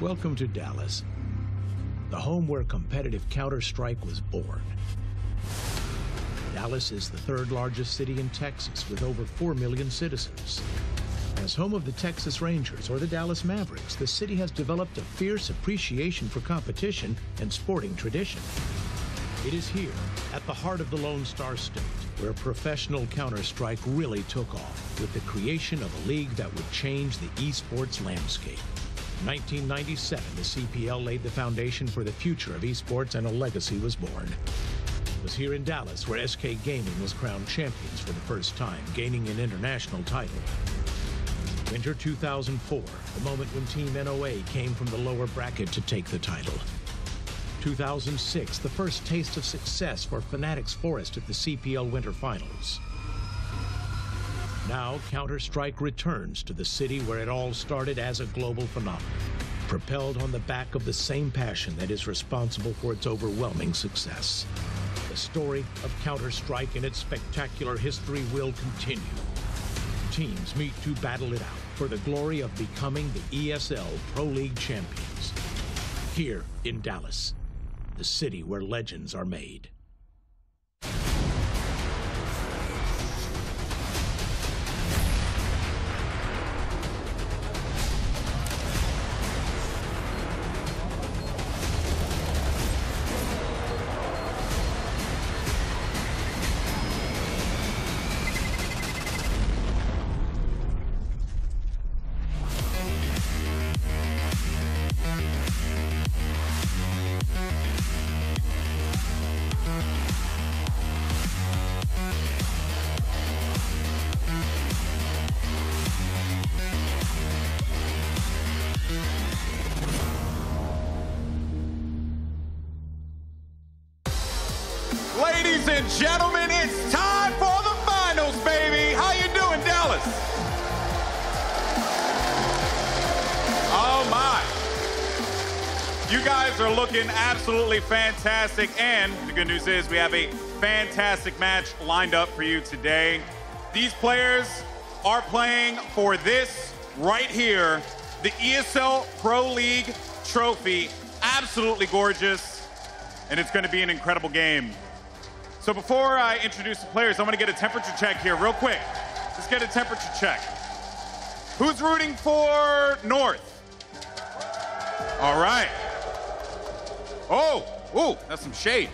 Welcome to Dallas, the home where competitive Counter-Strike was born. Dallas is the third largest city in Texas with over 4 million citizens. As home of the Texas Rangers or the Dallas Mavericks, the city has developed a fierce appreciation for competition and sporting tradition. It is here, at the heart of the Lone Star State, where professional Counter-Strike really took off with the creation of a league that would change the esports landscape. In 1997, the CPL laid the foundation for the future of esports, and a legacy was born. It was here in Dallas where SK Gaming was crowned champions for the first time, gaining an international title. Winter 2004, the moment when Team NOA came from the lower bracket to take the title. 2006, the first taste of success for Fanatics Forest at the CPL Winter Finals. Now, Counter-Strike returns to the city where it all started as a global phenomenon, propelled on the back of the same passion that is responsible for its overwhelming success. The story of Counter-Strike and its spectacular history will continue. Teams meet to battle it out for the glory of becoming the ESL Pro League champions. Here in Dallas, the city where legends are made. Ladies and gentlemen, it's time for the finals, baby. How you doing, Dallas? Oh, my. You guys are looking absolutely fantastic, and the good news is we have a fantastic match lined up for you today. These players are playing for this right here, the ESL Pro League trophy. Absolutely gorgeous, and it's going to be an incredible game. So before I introduce the players, I want to get a temperature check here real quick. Let's get a temperature check. Who's rooting for North? All right. Oh, that's some shade.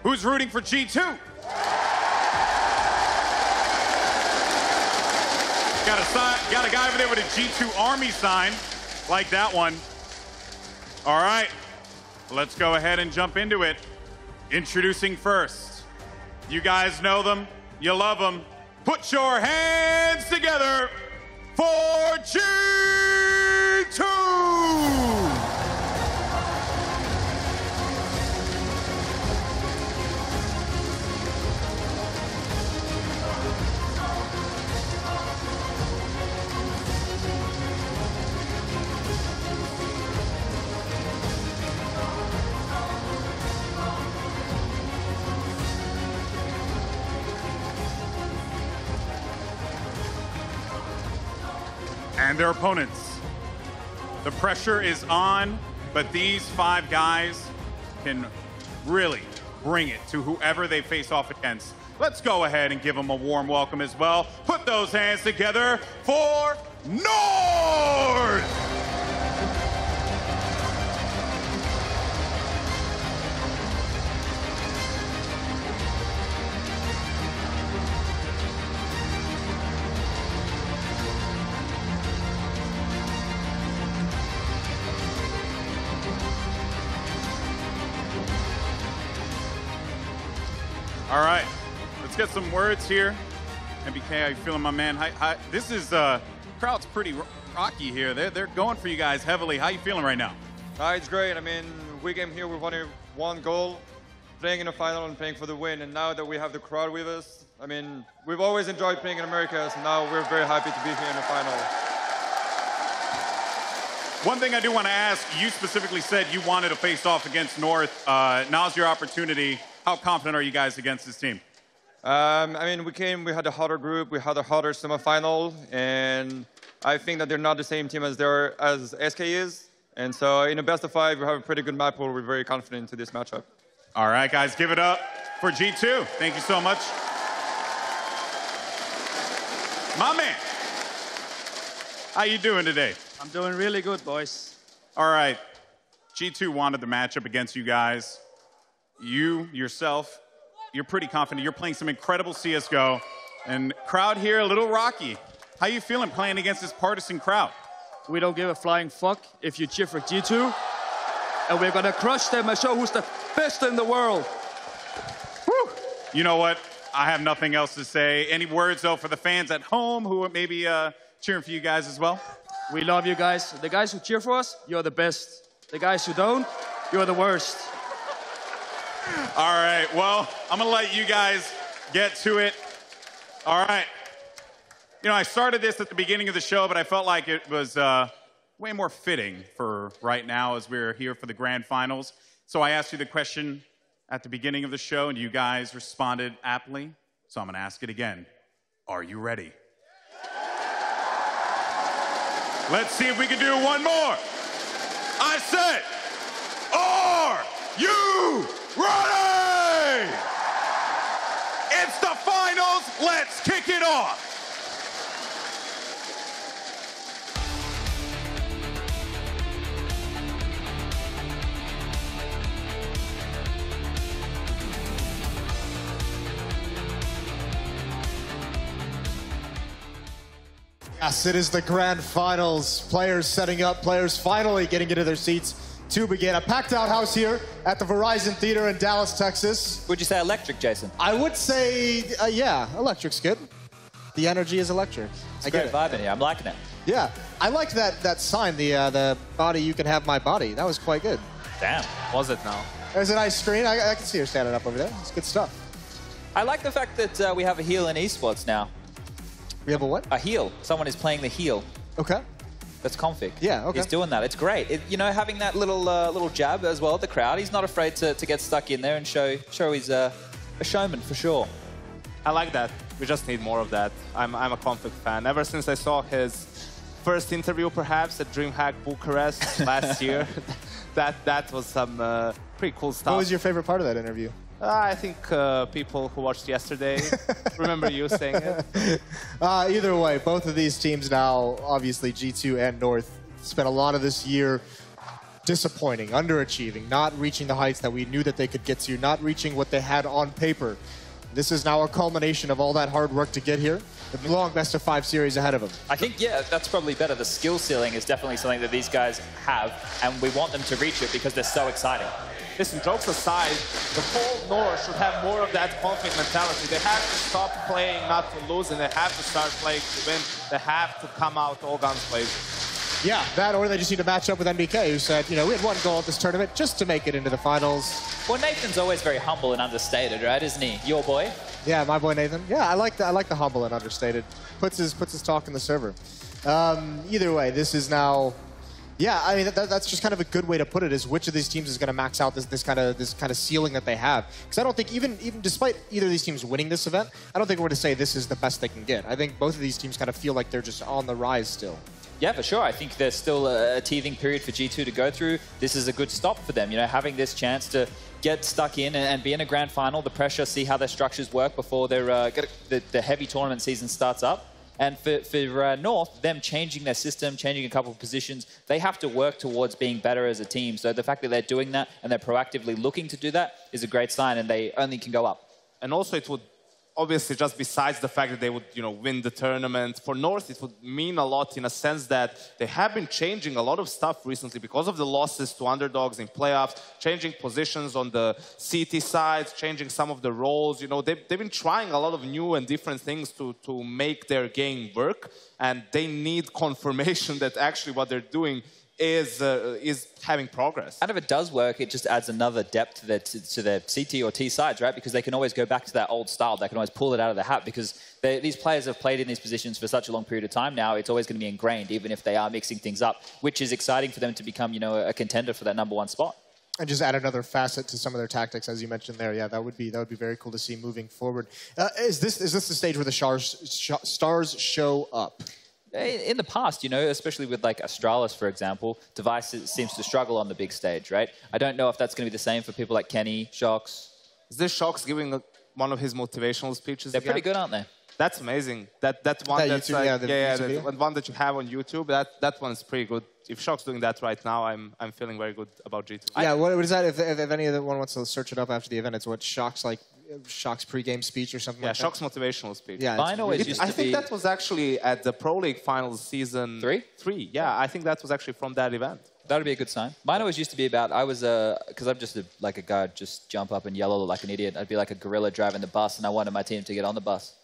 Who's rooting for G2? Got a guy over there with a G2 Army sign, like that one. All right, let's go ahead and jump into it. Introducing first. You guys know them, you love them. Put your hands together for G2! And their opponents. The pressure is on, but these 5 guys can really bring it to whoever they face off against. Let's go ahead and give them a warm welcome as well. Put those hands together for North! All right, let's get some words here. MBK, how you feeling, my man? Hi. This is, crowd's pretty rocky here. They're going for you guys heavily. How you feeling right now? It's great. I mean, we came here with one goal, playing in the final and playing for the win. And now that we have the crowd with us, I mean, we've always enjoyed playing in America, so now we're very happy to be here in the final. One thing I do want to ask, you specifically said you wanted to face off against North. Now's your opportunity. How confident are you guys against this team? I mean, we had a harder group, we had a harder semifinal, and I think that they're not the same team as SK is. And so in a best of 5, we have a pretty good map pool. We're very confident into this matchup. All right, guys, give it up for G2. Thank you so much. My man, how you doing today? I'm doing really good, boys. All right, G2 wanted the matchup against you guys. You, yourself, you're pretty confident. You're playing some incredible CSGO. And crowd here, a little rocky. How you feeling playing against this partisan crowd? We don't give a flying fuck if you cheer for G2. And we're gonna crush them and show who's the best in the world. Whew. You know what? I have nothing else to say. Any words, though, for the fans at home who are maybe cheering for you guys as well? We love you guys. The guys who cheer for us, you're the best. The guys who don't, you're the worst. All right, well, I'm gonna let you guys get to it. All right. You know, I started this at the beginning of the show, but I felt like it was way more fitting for right now as we're here for the grand finals. So I asked you the question at the beginning of the show, and you guys responded aptly. So I'm gonna ask it again. Are you ready? Let's see if we can do one more. I said, are you ready? It's the finals. Let's kick it off. Yes, it is the grand finals. Players setting up, players finally getting into their seats to begin. A packed out house here at the Verizon Theater in Dallas, Texas. Would you say electric, Jason? I would say, yeah, electric's good. The energy is electric. It's a great vibe in here. I'm liking it. Yeah, I like that sign, the body you can have my body. That was quite good. Damn. Was it now? There's a nice screen. I can see her standing up over there. It's good stuff. I like the fact that we have a heel in esports now. We have a what? A heel. Someone is playing the heel. Okay. That's Config. Yeah, okay. He's doing that. It's great. You know, having that little jab as well at the crowd. He's not afraid to get stuck in there and show he's a showman for sure. I like that. We just need more of that. I'm a Config fan. Ever since I saw his first interview, perhaps, at DreamHack Bucharest last year, that was some pretty cool stuff. What was your favorite part of that interview? I think people who watched yesterday remember you saying it. Either way, both of these teams now, obviously G2 and North, spent a lot of this year disappointing, underachieving, not reaching the heights that we knew that they could get to, not reaching what they had on paper. This is now a culmination of all that hard work to get here. The long best-of-5 series ahead of them. I think, yeah, that's probably better. The skill ceiling is definitely something that these guys have, and we want them to reach it because they're so exciting. Listen, jokes aside, the whole North should have more of that Config mentality. They have to stop playing not to lose, and they have to start playing to win. They have to come out all guns blazing. Yeah, that or they just need to match up with NBK, who said, you know, we had one goal at this tournament just to make it into the finals. Well, Nathan's always very humble and understated, right, isn't he? Your boy? Yeah, my boy Nathan. Yeah, I like the humble and understated. Puts his talk in the server. Either way, this is now. Yeah, I mean that's just kind of a good way to put it. Is which of these teams is going to max out this kind of ceiling that they have? Because I don't think even despite either of these teams winning this event, I don't think we're going to say this is the best they can get. I think both of these teams kind of feel like they're just on the rise still. Yeah, for sure. I think there's still a teething period for G2 to go through. This is a good stop for them. You know, having this chance to get stuck in and be in a grand final, the pressure, see how their structures work before the heavy tournament season starts up. And for North, them changing their system, changing a couple of positions, they have to work towards being better as a team. So the fact that they're doing that and they're proactively looking to do that is a great sign, and they only can go up. And also it would, obviously, just besides the fact that they would, win the tournament, for North it would mean a lot in a sense that they have been changing a lot of stuff recently because of the losses to underdogs in playoffs, changing positions on the CT sides, changing some of the roles. They've been trying a lot of new and different things to make their game work, and they need confirmation that actually what they're doing is having progress. And if it does work, it just adds another depth to their CT or T sides, right? Because they can always go back to that old style. They can always pull it out of the hat because these players have played in these positions for such a long period of time now. It's always going to be ingrained, even if they are mixing things up, which is exciting for them to become, a contender for that #1 spot. And just add another facet to some of their tactics, as you mentioned there. Yeah, that would be very cool to see moving forward. Is this the stage where the stars show up? In the past, you know, especially with like Astralis, for example, Device seems to struggle on the big stage, right? I don't know if that's going to be the same for people like Kenny, Shox. Is this Shox giving one of his motivational speeches? They're again? pretty good, aren't they? That's amazing. That one that's YouTube, like, the one that you have on YouTube. That one's pretty good. If Shock's doing that right now, I'm feeling very good about G2. Yeah, what is that? If any of one wants to search it up after the event, it's what Shock's pre-game speech or something. Yeah, like Shock's motivational speech. Yeah, I think that was actually at the Pro League Finals season 3. Yeah, I think that was actually from that event. That would be a good sign. Mine always used to be about, I was, because I'm just like a guy, just jump up and yell like an idiot. I'd be like a gorilla driving the bus, and I wanted my team to get on the bus.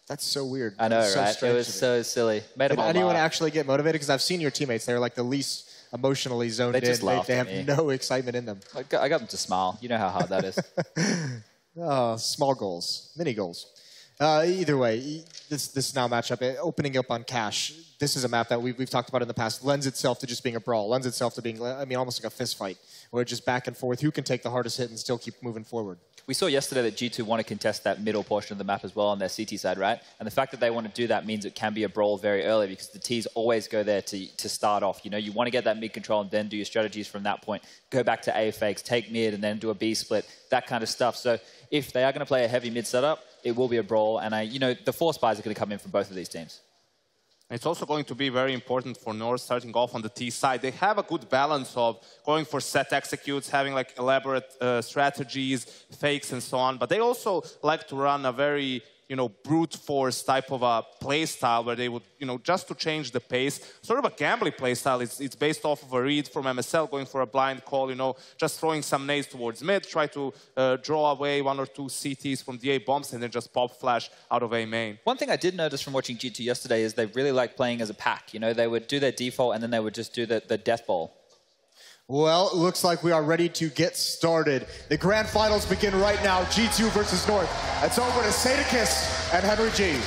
That's so weird. I know, so right? It was so silly. Did anyone actually get motivated? Because I've seen your teammates. They're like the least emotionally zoned in. They have no excitement in them. I got them to smile. You know how hard that is. Oh, small goals, mini goals. Either way, this now matchup, opening up on Cash. This is a map that we've talked about in the past. Lends itself to just being a brawl. Lends itself to being, I mean, almost like a fist fight, where it's just back and forth. Who can take the hardest hit and still keep moving forward? We saw yesterday that G2 want to contest that middle portion of the map as well on their CT side, right? And the fact that they want to do that means it can be a brawl very early because the Ts always go there to start off. You know, you want to get that mid control and then do your strategies from that point. Go back to A fakes, take mid, and then do a B split, that kind of stuff. So if they are going to play a heavy mid setup, it will be a brawl. And, you know, the 4 spies are going to come in from both of these teams. It's also going to be very important for North starting off on the T side. They have a good balance of going for set executes, having like elaborate strategies, fakes, and so on. But they also like to run a very, you know, brute force type of a play style where they would, you know, just to change the pace, sort of a gambling play style. It's based off of a read from MSL, going for a blind call, you know, just throwing some nades towards mid, try to draw away 1 or 2 CTs from the A bombs, and then just pop flash out of A main. One thing I did notice from watching G2 yesterday is they really like playing as a pack. You know, they would do their default and then they would just do the death ball. Well, it looks like we are ready to get started. The grand finals begin right now, G2 versus North. It's over to Sadakis and Henry G.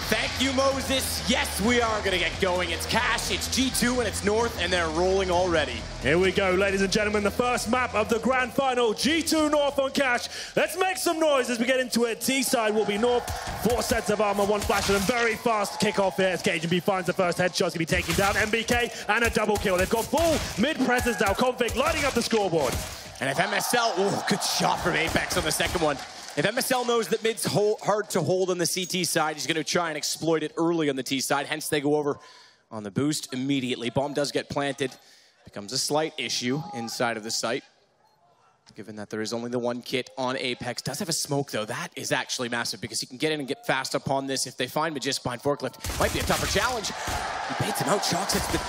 Thank you, Moses. Yes, we are going to get going. It's Cash, it's G2, and it's North, and they're rolling already. Here we go, ladies and gentlemen, the first map of the grand final, G2 North on Cash. Let's make some noise as we get into it. T-side will be North, 4 sets of armor, 1 flash, and a very fast kickoff here as KGB finds the first headshot. It's going to be taking down MBK and a double kill. They've got full mid-presence now. Config lighting up the scoreboard. And if MSL, oh, good shot from Apex on the second one. If MSL knows that mid's hard to hold on the CT side, he's going to try and exploit it early on the T side. Hence, they go over on the boost immediately. Bomb does get planted. Becomes a slight issue inside of the site. Given that there is only the 1 kit on Apex. Does have a smoke, though. That is actually massive because he can get in and get fast upon this. If they find Magisk behind Forklift, might be a tougher challenge. He baits him out. Shox hits the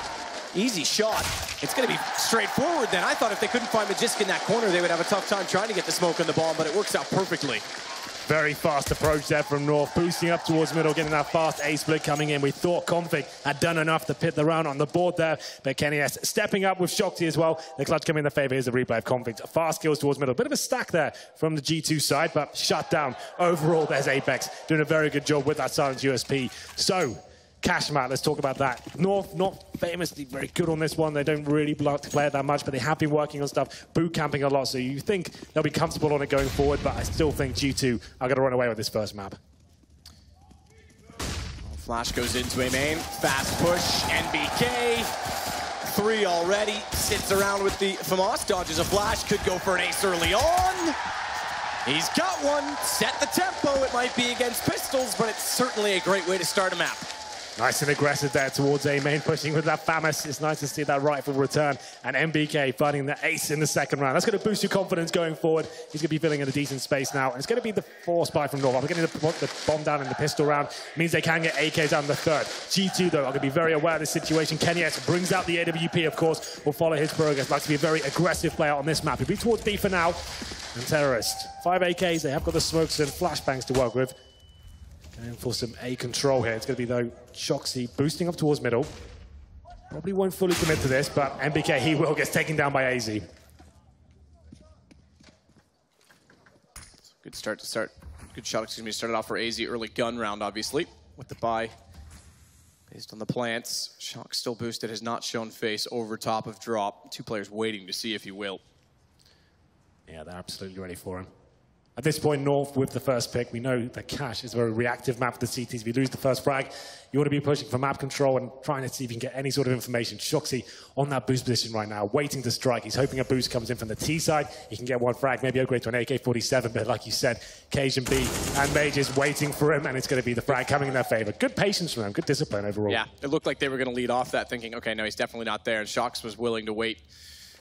easy shot. It's going to be straightforward then. I thought if they couldn't find Magisk in that corner, they would have a tough time trying to get the smoke on the bomb, but it works out perfectly. Very fast approach there from North, boosting up towards middle, getting that fast A-split coming in. We thought Config had done enough to pit the round on the board there, but Kenny S stepping up with Shoxy as well. The clutch coming in the favor. Here's a replay of Config's fast kills towards middle. Bit of a stack there from the G2 side, but shut down. Overall, there's Apex doing a very good job with that silence USP. So, Cash Matt, let's talk about that. North, not famously very good on this one. They don't really like to play it that much, but they have been working on stuff, boot camping a lot, so you think they'll be comfortable on it going forward, but I still think G2 are going to run away with this first map. Flash goes into a main, fast push, NBK, 3 already, sits around with the FAMAS, dodges a flash, could go for an ace early on. He's got one, set the tempo. It might be against pistols, but it's certainly a great way to start a map. Nice and aggressive there towards A main, pushing with that FAMAS. It's nice to see that rifle return. And MBK finding the ace in the second round. That's going to boost your confidence going forward. He's going to be filling in a decent space now. And it's going to be the 4 spy from North. I'm getting the bomb down in the pistol round. Means they can get AKs down the 3rd. G2, though, are going to be very aware of this situation. Kenny S brings out the AWP, of course. Will follow his progress. Likes to be a very aggressive player on this map. He'll be towards B for now. And Terrorist. 5 AKs. They have got the smokes and flashbangs to work with. Going for some A control here. It's going to be, though, Shoxy boosting up towards middle. Probably won't fully commit to this, but MBK, he will, gets taken down by AZ. Good start to start. Good shot, excuse me, started off for AZ early gun round, obviously, with the buy. Based on the plants, Shock still boosted, has not shown face over top of drop. 2 players waiting to see if he will. Yeah, they're absolutely ready for him. At this point, North with the first pick, we know that Cash is a very reactive map for the CTs. If you lose the first frag, you want to be pushing for map control and trying to see if you can get any sort of information. Shoxy on that boost position right now, waiting to strike. He's hoping a boost comes in from the T side. He can get one frag, maybe upgrade to an AK-47, but like you said, Cajun B and Mage is waiting for him, and it's going to be the frag coming in their favor. Good patience from them, good discipline overall. Yeah, it looked like they were going to lead off that thinking, okay, no, he's definitely not there, and Shox was willing to wait.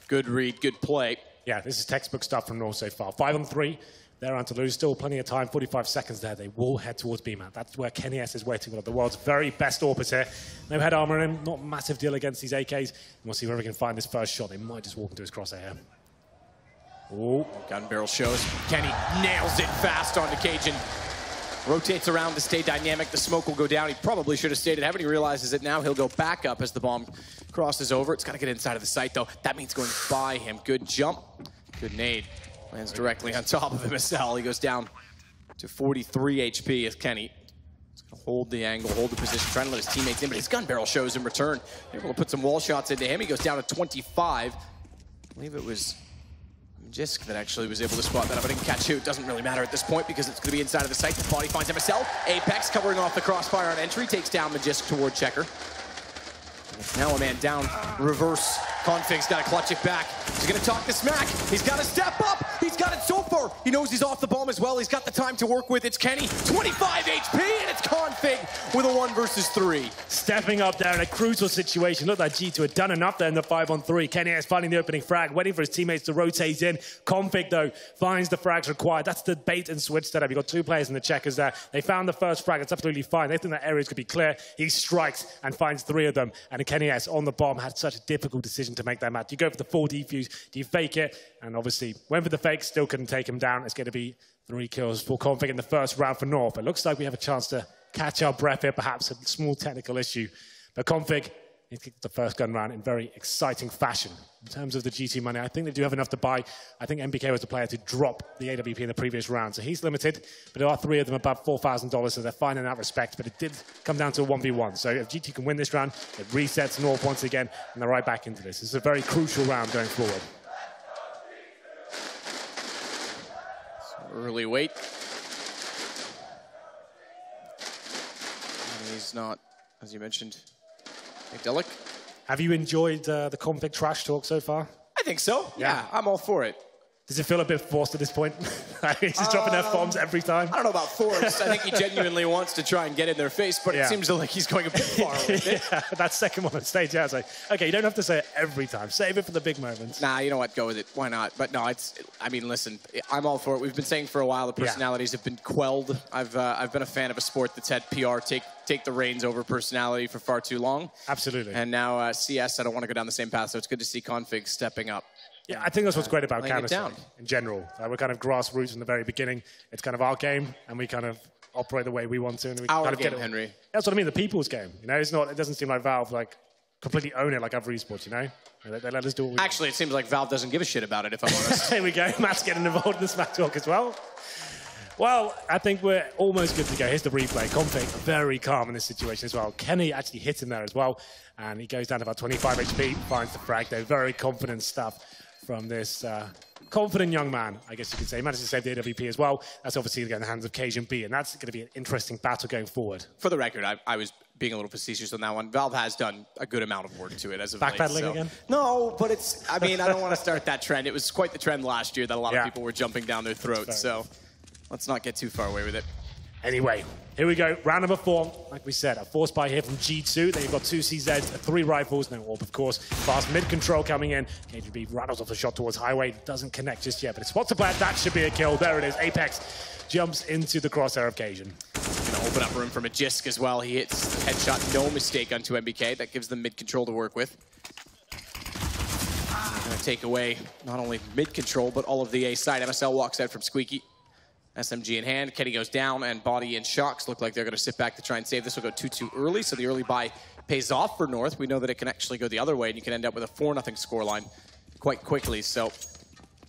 Good read, good play. Yeah, this is textbook stuff from North so far. 5 on 3. They're on to lose. Still plenty of time, 45 seconds there. They will head towards B-Man. That's where Kenny S is waiting. One of the world's very best AWPers here. No head armor in him. Not a massive deal against these AKs. And we'll see where we can find this first shot. They might just walk into his crosshair. Oh, gun barrel shows. Kenny nails it fast onto Cajun. Rotates around to stay dynamic. The smoke will go down. He probably should have stayed at heaven. He realizes it now. He'll go back up as the bomb crosses over. It's got to get inside of the site, though. That means going by him. Good jump. Good nade. Lands directly on top of MSL. He goes down to 43 HP as Kenny is going to hold the angle, hold the position, trying to let his teammates in, but his gun barrel shows in return. Able to put some wall shots into him. He goes down to 25. I believe it was Jisk that actually was able to spot that up. I didn't catch who. It doesn't really matter at this point because it's going to be inside of the site. The body finds MSL. Apex covering off the crossfire on entry. Takes down Magisk toward Checker. It's now a man down. Reverse. Config's got to clutch it back. He's going to talk to Smack. He's got to step up. He's got it so far. He knows he's off the bomb as well. He's got the time to work with. It's Kenny. 25 HP, and it's Config with a 1 versus 3. Stepping up there in a crucial situation. Looked like G2 had done enough there in the 5 on 3. Kenny is finding the opening frag, waiting for his teammates to rotate in. Config, though, finds the frags required. That's the bait and switch setup. You've got 2 players in the checkers there. They found the first frag. It's absolutely fine. They think that area's going to be clear. He strikes and finds 3 of them. And Kenny S on the bomb had such a difficult decision to make that match. Do you go for the full defuse? Do you fake it? And obviously, went for the fake, still couldn't take him down. It's going to be 3 kills for Config in the first round for North. It looks like we have a chance to catch our breath here, perhaps a small technical issue. But Config, he kicked the first gun round in very exciting fashion. In terms of the GT money, I think they do have enough to buy. I think MBK was the player to drop the AWP in the previous round. So he's limited, but there are 3 of them above $4,000, so they're fine in that respect. But it did come down to a 1v1. So if GT can win this round, it resets North once again, and they're right back into this. This is a very crucial round going forward. Early wait. And he's not, as you mentioned, idyllic. Have you enjoyed the Config trash talk so far? I think so. Yeah, I'm all for it. Does it feel a bit forced at this point? He's just dropping F-bombs every time. I don't know about forced. I think he genuinely wants to try and get in their face, but it seems like he's going a bit far with it. Yeah, that second one on stage, yeah, it's like, okay, you don't have to say it every time. Save it for the big moments. Nah, you know what? Go with it. Why not? But no, I mean, listen, I'm all for it. We've been saying for a while the personalities have been quelled. I've been a fan of a sport that's had PR take the reins over personality for far too long. Absolutely. And now CS, I don't want to go down the same path, so it's good to see Config stepping up. Yeah, I think that's what's great about Counter-Strike in general. We're kind of grassroots from the very beginning. It's kind of our game, and we kind of operate the way we want to. And we our kind of game, get it. Henry. That's what I mean, the people's game. You know, it's not. It doesn't seem like Valve completely own it like other esports. You know, they let us do what we Actually, it seems like Valve doesn't give a shit about it. If I'm honest. Here we go. Matt's getting involved in the smack talk as well. Well, I think we're almost good to go. Here's the replay. Config very calm in this situation as well. Kenny actually hit him there as well, and he goes down to about 25 HP. Finds the frag. They're very confident stuff from this confident young man, I guess you could say. He managed to save the AWP as well. That's obviously in the hands of Cajun B, and that's going to be an interesting battle going forward. For the record, I was being a little facetious on that one. Valve has done a good amount of work to it as of late. Backpedaling again? No, but it's, I mean, I don't want to start that trend. It was quite the trend last year that a lot of people were jumping down their throats, so let's not get too far away with it. Anyway, here we go. Round number 4. Like we said, a force buy here from G2. Then you've got 2 CZs, 3 rifles, no AWP, of course. Fast mid-control coming in. KGB rattles off the shot towards Highway. Doesn't connect just yet, but it spots a plant. That should be a kill. There it is. Apex jumps into the crosshair of Cajun. Going to open up room for Magisk as well. He hits the headshot, no mistake, onto MBK. That gives them mid-control to work with. Going to take away not only mid-control, but all of the A side. MSL walks out from Squeaky. SMG in hand, Kenny goes down, and Body and Shocks look like they're going to sit back to try and save. This will go too early, so the early buy pays off for North. We know that it can actually go the other way, and you can end up with a 4-0 scoreline quite quickly. So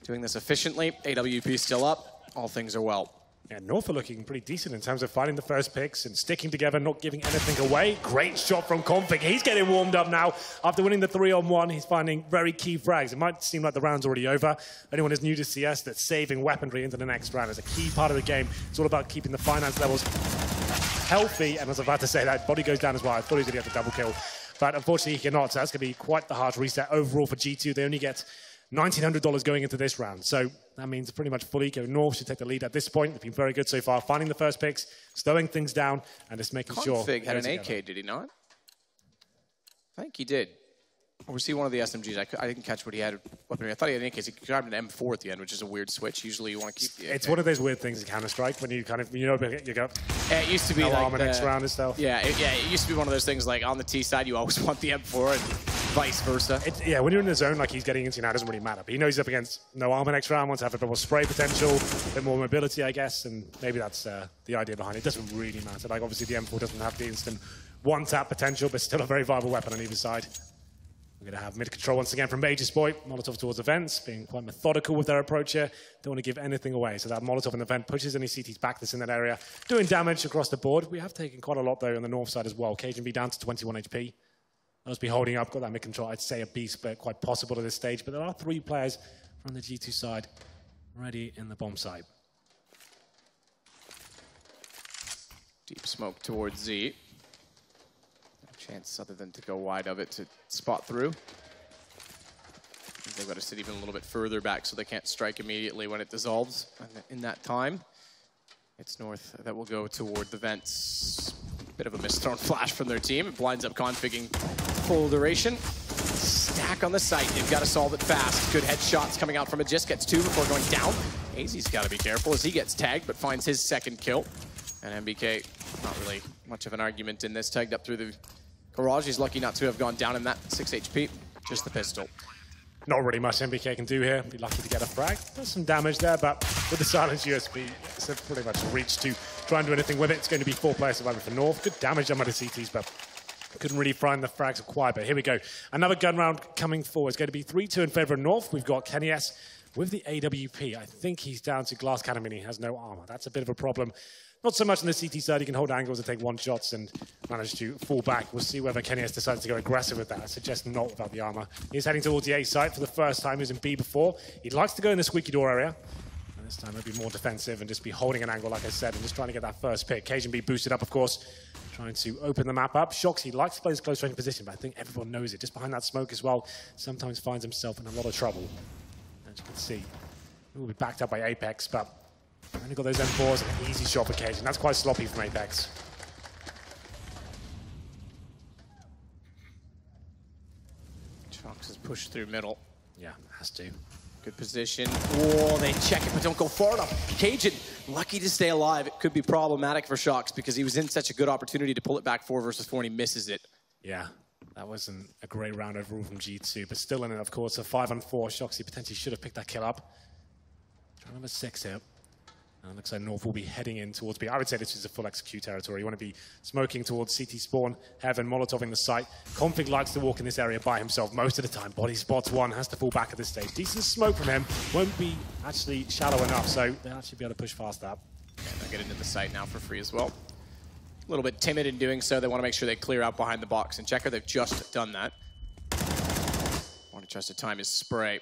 doing this efficiently, AWP still up, all things are well. Yeah, North are looking pretty decent in terms of finding the first picks and sticking together, not giving anything away. Great shot from Config. He's getting warmed up now. After winning the 3-on-1, he's finding very key frags. It might seem like the round's already over. Anyone who's new to CS, that's saving weaponry into the next round is a key part of the game. It's all about keeping the finance levels healthy. And as I was about to say, that body goes down as well. I thought he was going to get the double kill. But unfortunately, he cannot. So that's going to be quite the hard reset overall for G2. They only get $1,900 going into this round. So that means pretty much fully go North should take the lead at this point. They've been very good so far, finding the first picks, slowing things down, and just making sure. Config had an AK, did he not? I think he did. Or was he one of the SMGs? I didn't catch what he had. I thought he had an AK. He grabbed an M4 at the end, which is a weird switch. Usually you want to keep the AK. It's one of those weird things in Counter-Strike when you kind of, you go. It used to be no like armor next round and stuff. Yeah, it used to be one of those things like on the T side, you always want the M4 and vice versa. Yeah, when you're in the zone like he's getting into now, it doesn't really matter. But he knows he's up against no armor next round, wants to have a bit more spray potential, a bit more mobility, I guess, and maybe that's the idea behind it. It doesn't really matter. Like, obviously, the M4 doesn't have the instant one-tap potential, but still a very viable weapon on either side. We're going to have mid-control once again from Major's Boy. Molotov towards events, being quite methodical with their approach here. Don't want to give anything away. So that Molotov in the vent pushes any CTs back that's in that area, doing damage across the board. We have taken quite a lot, though, on the north side as well. Cajun B down to 21 HP. Must be holding up, got that mid-control. I'd say a beast, but quite possible at this stage. But there are 3 players from the G2 side ready in the bomb site. Deep smoke towards Z. Chance other than to go wide of it to spot through. They've got to sit even a little bit further back so they can't strike immediately when it dissolves. And in that time, it's North that will go toward the vents. Bit of a misthrown flash from their team. It blinds up Configing full duration. Stack on the site. They've got to solve it fast. Good headshots coming out from it. Just gets 2 before going down. AZ's got to be careful as he gets tagged, but finds his second kill. And MBK, not really much of an argument in this. Tagged up through the garage. He's lucky not to have gone down in that 6 HP. Just the pistol. Not really much MBK can do here. Be lucky to get a frag. There's some damage there, but with the silenced USB, it's pretty much a reach to try and do anything with it. It's going to be 4-player survivor for North. Good damage done by the CTs, but couldn't really find the frags required. But here we go. Another gun round coming forward. It's going to be 3-2 in favor of North. We've got Kenny S with the AWP. I think he's down to glass cannon and he has no armor. That's a bit of a problem. Not so much on the CT side. He can hold angles and take one-shots and manage to fall back. We'll see whether Kenny S decides to go aggressive with that. I suggest not without the armor. He's heading towards the A site for the first time. He was in B before. He likes to go in the squeaky door area. And this time he'll be more defensive and just be holding an angle, like I said, and just trying to get that first pick. Cajun B boosted up, of course, trying to open the map up. Shox, he likes to play his close range position, but I think everyone knows it. Just behind that smoke as well, sometimes finds himself in a lot of trouble. As you can see, he will be backed up by Apex, but only got those M4s and an easy shot for Cajun. That's quite sloppy from Apex. Shox has pushed through middle. Yeah, has to. Good position. Oh, they check it, but don't go far enough. Cajun, lucky to stay alive. It could be problematic for Shox because he was in such a good opportunity to pull it back 4 versus 4 and he misses it. Yeah, that wasn't a great round overall from G2, but still in it, of course, a 5-on-4. Shox, he potentially should have picked that kill up. Try number 6 here. And looks like North will be heading in towards B. I would say this is a full execute territory. You want to be smoking towards CT spawn, Heaven, Molotoving the site. Config likes to walk in this area by himself most of the time. Body spots 1, has to fall back at this stage. Decent smoke from him. Won't be actually shallow enough, so they'll actually be able to push past that. Yeah, they'll get into the site now for free as well. A little bit timid in doing so. They want to make sure they clear out behind the box. And Checker, they've just done that. Want to try to time his spray.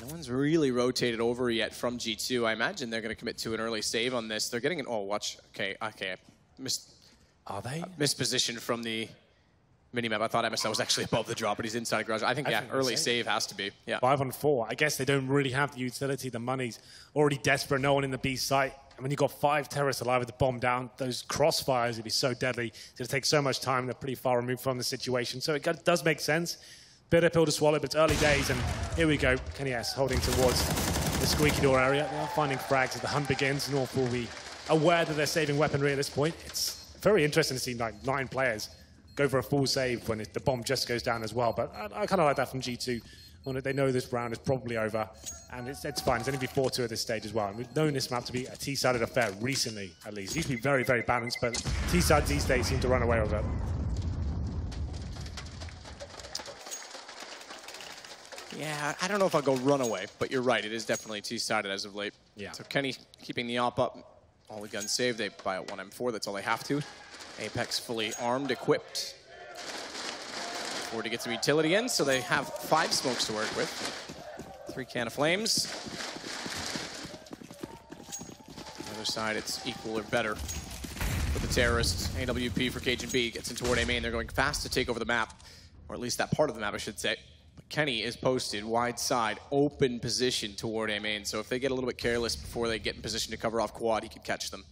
No one's really rotated over yet from G2. I imagine they're going to commit to an early save on this. They're getting an... Oh, watch. Okay. Are they? Mispositioned from the minimap. I thought MSL was actually above the drop, but he's inside garage. I think early save has to be. Yeah. 5-on-4. I guess they don't really have the utility. The money's already desperate. No one in the B site. I mean, you've got 5 terrorists alive with the bomb down. Those crossfires would be so deadly. It's going to take so much time. They're pretty far removed from the situation. So it does make sense. Bitter pill to swallow, but it's early days, and here we go. Kenny S holding towards the squeaky door area. They are finding frags as the hunt begins. North will be aware that they're saving weaponry at this point. It's very interesting to see like 9 players go for a full save when the bomb just goes down as well. But I kind of like that from G2. They know this round is probably over, and it's fine. It's only be 4-2 at this stage as well. And we've known this map to be a T-sided affair recently, at least. It used to be very, very balanced, but T-sides these days seem to run away with it. Yeah, I don't know if I'll go runaway, but you're right. It is definitely two-sided as of late. Yeah. So Kenny keeping the op up. All the guns saved. They buy out one M4. That's all they have to. Apex fully armed, equipped. Forward to get some utility in, so they have 5 smokes to work with. 3 can of flames. On the other side, it's equal or better for the terrorists. AWP for Cajun B gets in toward A main. They're going fast to take over the map, or at least that part of the map, I should say. But Kenny is posted wide side, open position toward A main. So if they get a little bit careless before they get in position to cover off quad, he could catch them.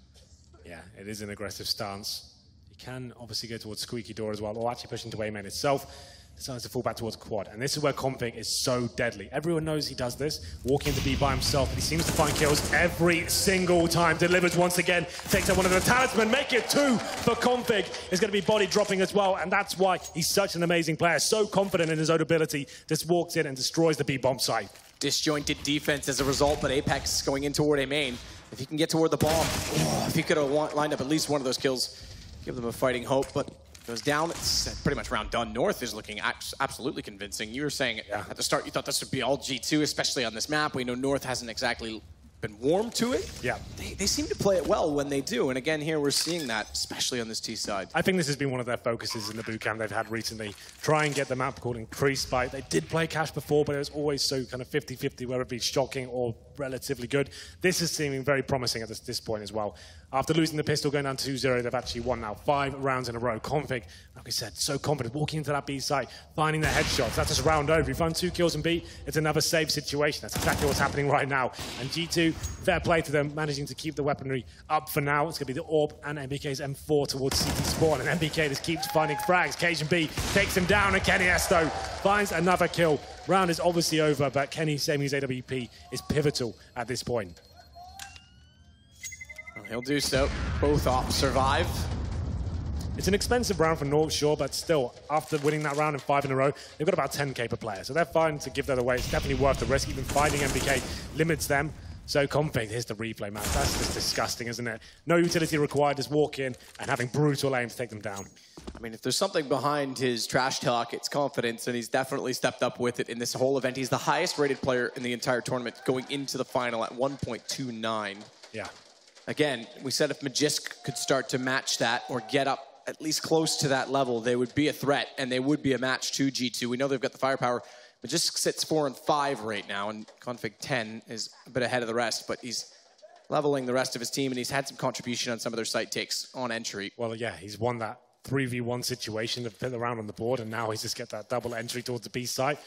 Yeah, it is an aggressive stance. He can obviously go towards squeaky door as well, or actually push into A main itself. Decides to fall back towards quad. And this is where Config is so deadly. Everyone knows he does this, walking into B by himself, but he seems to find kills every single time. Delivers once again, takes out one of the talisman, make it 2 for Config. It's going to be body dropping as well, and that's why he's such an amazing player. So confident in his own ability, just walks in and destroys the B bomb site. Disjointed defense as a result, but Apex going in toward A main. If he can get toward the bomb, if he could have lined up at least one of those kills, give them a fighting hope, but goes down. It's pretty much round done. North is looking absolutely convincing. You were saying at the start you thought this would be all G2, especially on this map. We know North hasn't exactly been warm to it. Yeah. They seem to play it well when they do. And again, here we're seeing that, especially on this T side. I think this has been one of their focuses in the boot camp they've had recently. Try and get the map called increased by. They did play Cash before, but it was always so kind of 50-50, whether it be shocking or relatively good. This is seeming very promising at this point as well. After losing the pistol, going down 2-0, they've actually won now 5 rounds in a row. Config, like I said, so confident, walking into that B site, finding the headshots. That's just round over. You find 2 kills in B, it's another safe situation. That's exactly what's happening right now. And G2, fair play to them, managing to keep the weaponry up for now. It's going to be the AWP and MBK's M4 towards CT spawn. And MBK just keeps finding frags. Cajun B takes him down, and Kenny Esto finds another kill. Round is obviously over, but Kenny saving his AWP is pivotal at this point. He'll do so. Both ops survive. It's an expensive round for North, sure, but still, after winning that round in 5 in a row, they've got about 10k per player, so they're fine to give that away. It's definitely worth the risk. Even finding MBK limits them. So Config, here's the replay, man. That's just disgusting, isn't it? No utility required, just walk in and having brutal aim to take them down. I mean, if there's something behind his trash talk, it's confidence, and he's definitely stepped up with it in this whole event. He's the highest rated player in the entire tournament going into the final at 1.29. Yeah. Again, we said if Magisk could start to match that or get up at least close to that level, they would be a threat and they would be a match to G2. We know they've got the firepower. Magisk sits 4 and 5 right now, and Config 10 is a bit ahead of the rest, but he's leveling the rest of his team, and he's had some contribution on some of their site takes on entry. Well, yeah, he's won that 3v1 situation to put the round on the board, and now he's just get that double entry towards the B side.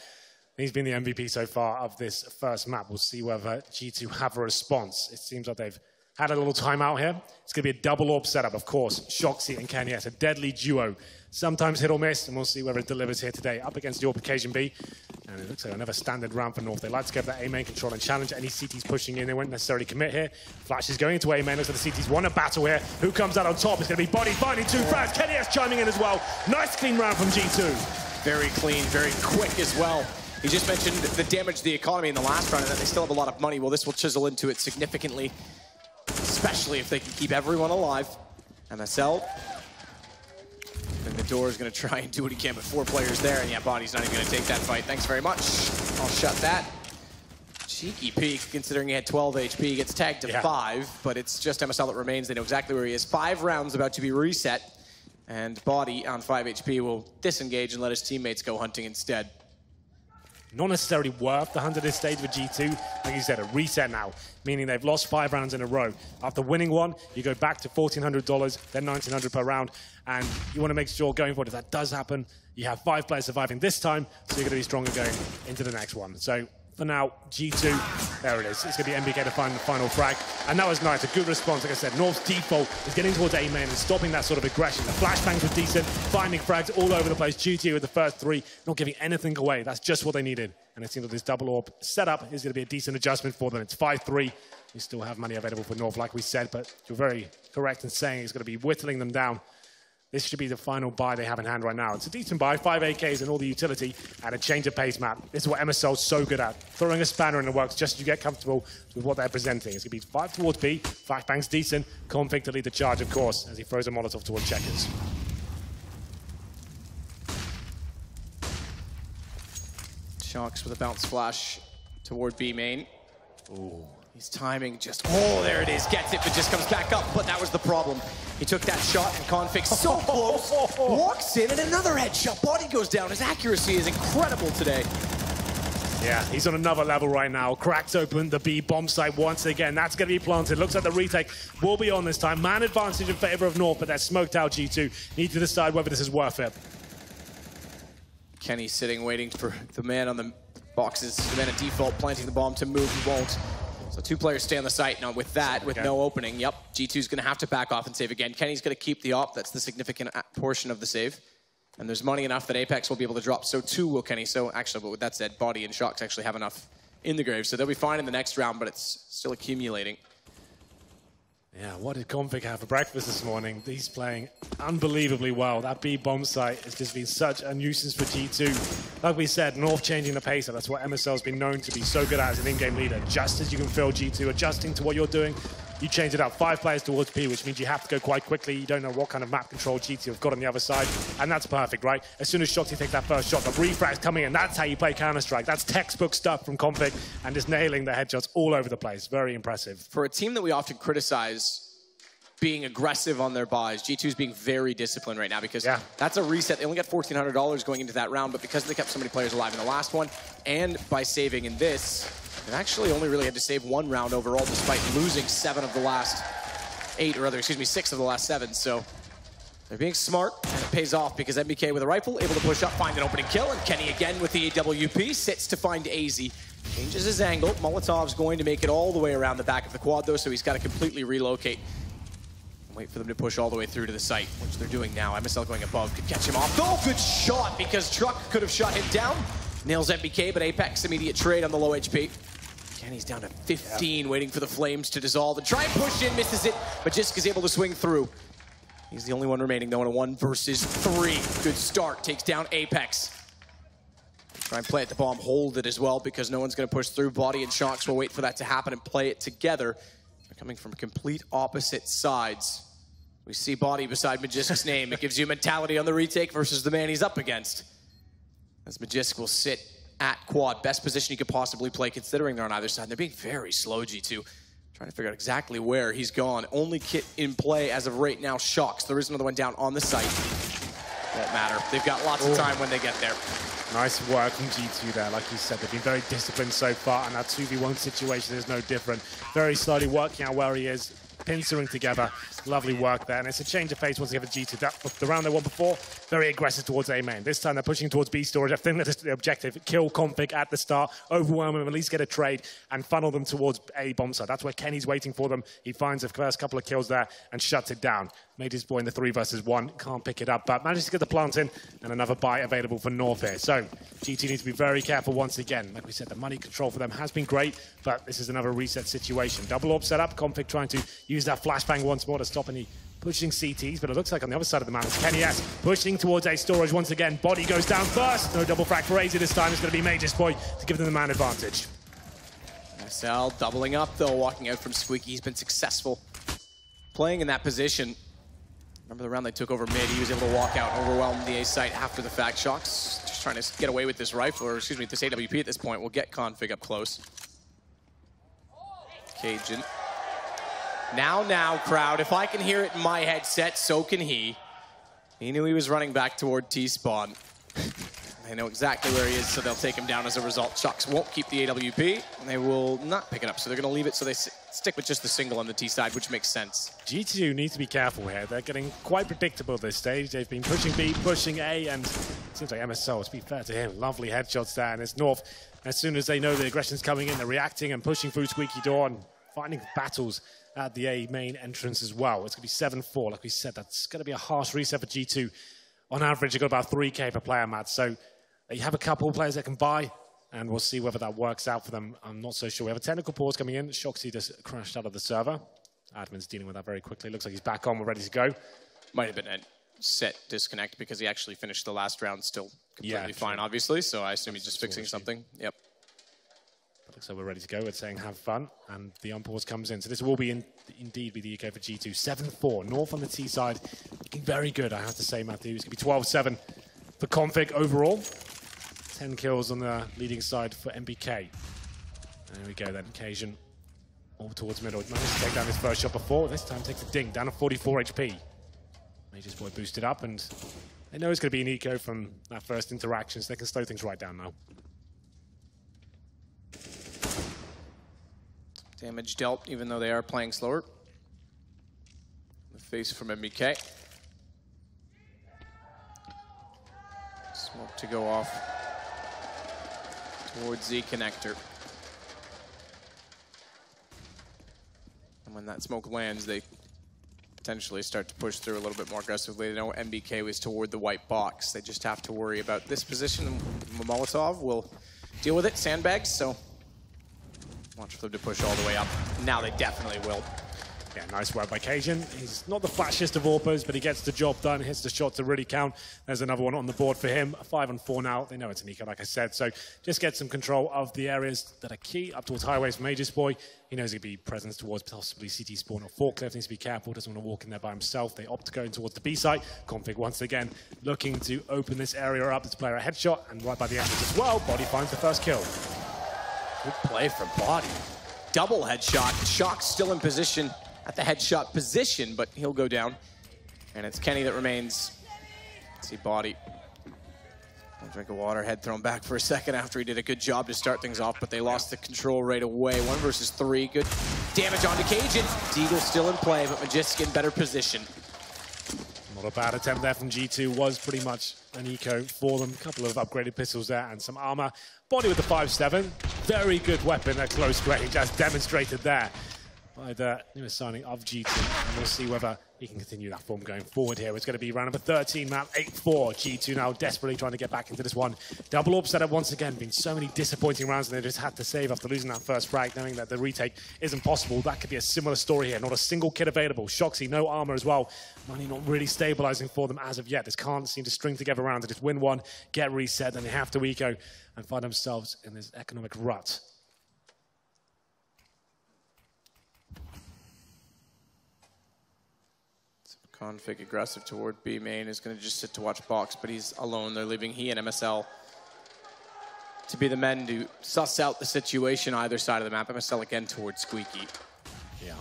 He's been the MVP so far of this first map. We'll see whether G2 have a response. It seems like they've had a little timeout here. It's going to be a double AWP setup, of course. Shoxy and Kenny, it's a deadly duo. Sometimes hit or miss, and we'll see whether it delivers here today. Up against the AWP occasion B. And it looks like another standard round for North. They like to get that A-main control and challenge any CTs pushing in. They won't necessarily commit here. Flash is going into A-main. Looks like the CTs want a battle here. Who comes out on top? It's going to be Body finding 2 frags. Kenny S chiming in as well. Nice clean round from G2. Very clean, very quick as well. He just mentioned the damage to the economy in the last round and that they still have a lot of money. Well, this will chisel into it significantly, especially if they can keep everyone alive. MSL. And the door is going to try and do what he can, but 4 players there, and yeah, Body's not even going to take that fight. Thanks very much. I'll shut that. Cheeky peek, considering he had 12 HP. He gets tagged to 5, but it's just MSL that remains. They know exactly where he is. 5 rounds about to be reset, and Body on 5 HP will disengage and let his teammates go hunting instead. Not necessarily worth the hunt at this stage with G2. Like you said, a reset now, meaning they've lost 5 rounds in a row. After winning one, you go back to $1,400, then $1,900 per round, and you want to make sure going forward, if that does happen, you have 5 players surviving this time, so you're going to be stronger going into the next one. So for now, G2, there it is. It's going to be MBK to find the final frag. And that was nice, a good response. Like I said, North's default is getting towards A-main and stopping that sort of aggression. The flashbangs were decent, finding frags all over the place. G2 with the first 3, not giving anything away. That's just what they needed. And it seems that this double AWP setup is going to be a decent adjustment for them. It's 5-3. We still have money available for North, like we said, but you're very correct in saying it's going to be whittling them down. This should be the final buy they have in hand right now. It's a decent buy, 5 AKs and all the utility, and a change of pace map. This is what MSL's so good at, throwing a spanner in the works just to get comfortable with what they're presenting. It's going to be 5 towards B, flashbang's decent, Config to lead the charge, of course, as he throws a Molotov towards Checkers. Shocks with a bounce flash toward B main. Ooh. His timing just, oh, there it is, gets it, but just comes back up, but that was the problem. He took that shot, and Config so close, walks in, and another headshot. Body goes down. His accuracy is incredible today. Yeah, he's on another level right now. Cracks open the B bomb site once again. That's going to be planted. Looks like the retake will be on this time. Man advantage in favor of North, but they're smoked out. G2 need to decide whether this is worth it. Kenny sitting, waiting for the man on the boxes, the man at default, planting the bomb to move. He won't. So 2 players stay on the site. Now with that, with no opening, yep, G2's going to have to back off and save again. Kenny's going to keep the op. That's the significant portion of the save. And there's money enough that Apex will be able to drop. So too will Kenny. So actually, but with that said, Body and Shocks actually have enough in the grave. So they'll be fine in the next round, but it's still accumulating. Yeah, what did Config have for breakfast this morning? He's playing unbelievably well. That B bomb site has just been such a nuisance for G2. Like we said, North changing the pacer. That's what MSL's been known to be so good at as an in-game leader. Just as you can feel G2 adjusting to what you're doing, you change it up. 5 players towards P, which means you have to go quite quickly. You don't know what kind of map control G2 have got on the other side, and that's perfect, right? As soon as Shoxy takes that first shot, the refrag's coming in. That's how you play Counter-Strike. That's textbook stuff from Config, and just nailing the headshots all over the place. Very impressive. For a team that we often criticize being aggressive on their buys, G2's being very disciplined right now because that's a reset. They only got $1,400 going into that round, but because they kept so many players alive in the last one, and by saving in this, they've actually only really had to save 1 round overall despite losing 7 of the last 8, or rather, excuse me, 6 of the last 7. So they're being smart, and it pays off because MBK with a rifle, able to push up, find an opening kill, and Kenny again with the AWP, sits to find AZ. Changes his angle. Molotov's going to make it all the way around the back of the quad, though, so he's got to completely relocate. Wait for them to push all the way through to the site, which they're doing now. MSL going above, could catch him off. Oh, good shot, because Truck could have shot him down. Nails MBK, but Apex immediate trade on the low HP. Kenny's down to 15, waiting for the flames to dissolve and try and push in, misses it, but Jisk is able to swing through. He's the only one remaining, though, in a 1 versus 3. Good start, takes down Apex. Try and play at the bomb, hold it as well, because no one's going to push through. Body and Shocks will wait for that to happen and play it together. They're coming from complete opposite sides. We see Body beside Magisk's name. It gives you mentality on the retake versus the man he's up against. As Magisk will sit at quad. Best position he could possibly play, considering they're on either side. And they're being very slow, G2. Trying to figure out exactly where he's gone. Only kit in play as of right now, Shocks. There is another one down on the site. Won't matter. They've got lots of time when they get there. Nice work from G2 there. Like you said, they've been very disciplined so far, and that 2v1 situation is no different. Very slowly working out where he is, pincering together. Lovely work there, and it's a change of pace once again for G2. The round they won before, very aggressive towards A main. This time they're pushing towards B storage. I think that is the objective. Kill Config at the start, overwhelm them, at least get a trade, and funnel them towards A bomb site. That's where Kenny's waiting for them. He finds the first couple of kills there and shuts it down. Made his boy in the 3 versus 1. Can't pick it up, but manages to get the plant in, and another buy available for North here. So G2 needs to be very careful once again. Like we said, the money control for them has been great, but this is another reset situation. Double orb set up. Config trying to use that flashbang once more to stop any pushing CTs, but it looks like on the other side of the map, it's Kenny S pushing towards A storage once again. Body goes down first. No double frag for AZ this time. It's going to be Major's boy to give them the man advantage. SL doubling up, though, walking out from Squeaky. He's been successful playing in that position. Remember the round they took over mid, he was able to walk out, overwhelm the A site after the fact. Shocks just trying to get away with this rifle, or excuse me, this AWP at this point. Will get Config up close. Cajun. Now, crowd, if I can hear it in my headset, so can he. He knew he was running back toward T-spawn. They know exactly where he is, so they'll take him down as a result. Shocks won't keep the AWP, and they will not pick it up, so they're going to leave it, so they stick with just the single on the T side, which makes sense. G2 needs to be careful here. They're getting quite predictable at this stage. They've been pushing B, pushing A, and it seems like MSL, to be fair to him, lovely headshots there, and it's North. As soon as they know the aggression's coming in, they're reacting and pushing through Squeaky Door and finding battles at the A main entrance as well. It's going to be 7-4. Like we said, that's going to be a harsh reset for G2. On average, they've got about 3K per player, Matt. So they have a couple of players that can buy, and we'll see whether that works out for them. I'm not so sure. We have a technical pause coming in. Shoxy just crashed out of the server. Admin's dealing with that very quickly. Looks like he's back on. We're ready to go. Might have been a set disconnect because he actually finished the last round still completely fine, obviously. So I assume he's just fixing something. Yep. Looks like we're ready to go. It's saying have fun, and the unpause comes in. So this will be indeed be the UK for G2. 7-4. North on the T side, looking very good, I have to say, Matthew. It's going to be 12-7 for Config overall. 10 kills on the leading side for MBK. There we go then. Cajun all towards middle. Managed to take down his first shot before. This time takes a ding, down to 44 HP. Major's boy boosted up, and they know it's going to be an eco from that first interaction, so they can slow things right down now. Damage dealt, even though they are playing slower. The face from MBK. Smoke to go off towards the connector. And when that smoke lands, they potentially start to push through a little bit more aggressively. They know MBK was toward the white box. They just have to worry about this position. Molotov will deal with it, sandbags, so watch for them to push all the way up. Now they definitely will. Yeah, nice work by Cajun. He's not the flashiest of AWPers, but he gets the job done, hits the shot to really count. There's another one on the board for him. 5-on-4 now. They know it's an eco, like I said. So just get some control of the areas that are key up towards highways for Major's boy. He knows he'll be presence towards possibly CT spawn or forklift. Needs to be careful. Doesn't want to walk in there by himself. They opt to go in towards the B site. Config once again looking to open this area up. This player a headshot, and right by the entrance as well, Body finds the first kill. Good play from Body. Double headshot. Shock's still in position at the headshot position, but he'll go down. And it's Kenny that remains. Let's see Body. I'll drink of water, head thrown back for a second after he did a good job to start things off, but they lost the control right away. 1 versus 3. Good damage onto Cajun. Deagle still in play, but Magisk in better position. Not a bad attempt there from G2. Was pretty much an eco for them. A couple of upgraded pistols there and some armor. Body with the 5.7. Very good weapon at close range, as demonstrated there by the newest signing of G2. And we'll see whether he can continue that form going forward here. It's going to be round number 13, map 8-4. G2 now desperately trying to get back into this one. Double AWP setup once again. Been so many disappointing rounds, and they just had to save after losing that first frag, knowing that the retake isn't possible. That could be a similar story here. Not a single kit available. Shoxy, no armor as well. Money not really stabilizing for them as of yet. This can't seem to string together rounds. They just win one, get reset, then they have to eco and find themselves in this economic rut. Config aggressive toward B main, is going to just sit to watch box, but he's alone. They're leaving he and MSL to be the men to suss out the situation either side of the map. MSL again towards Squeaky. Yeah.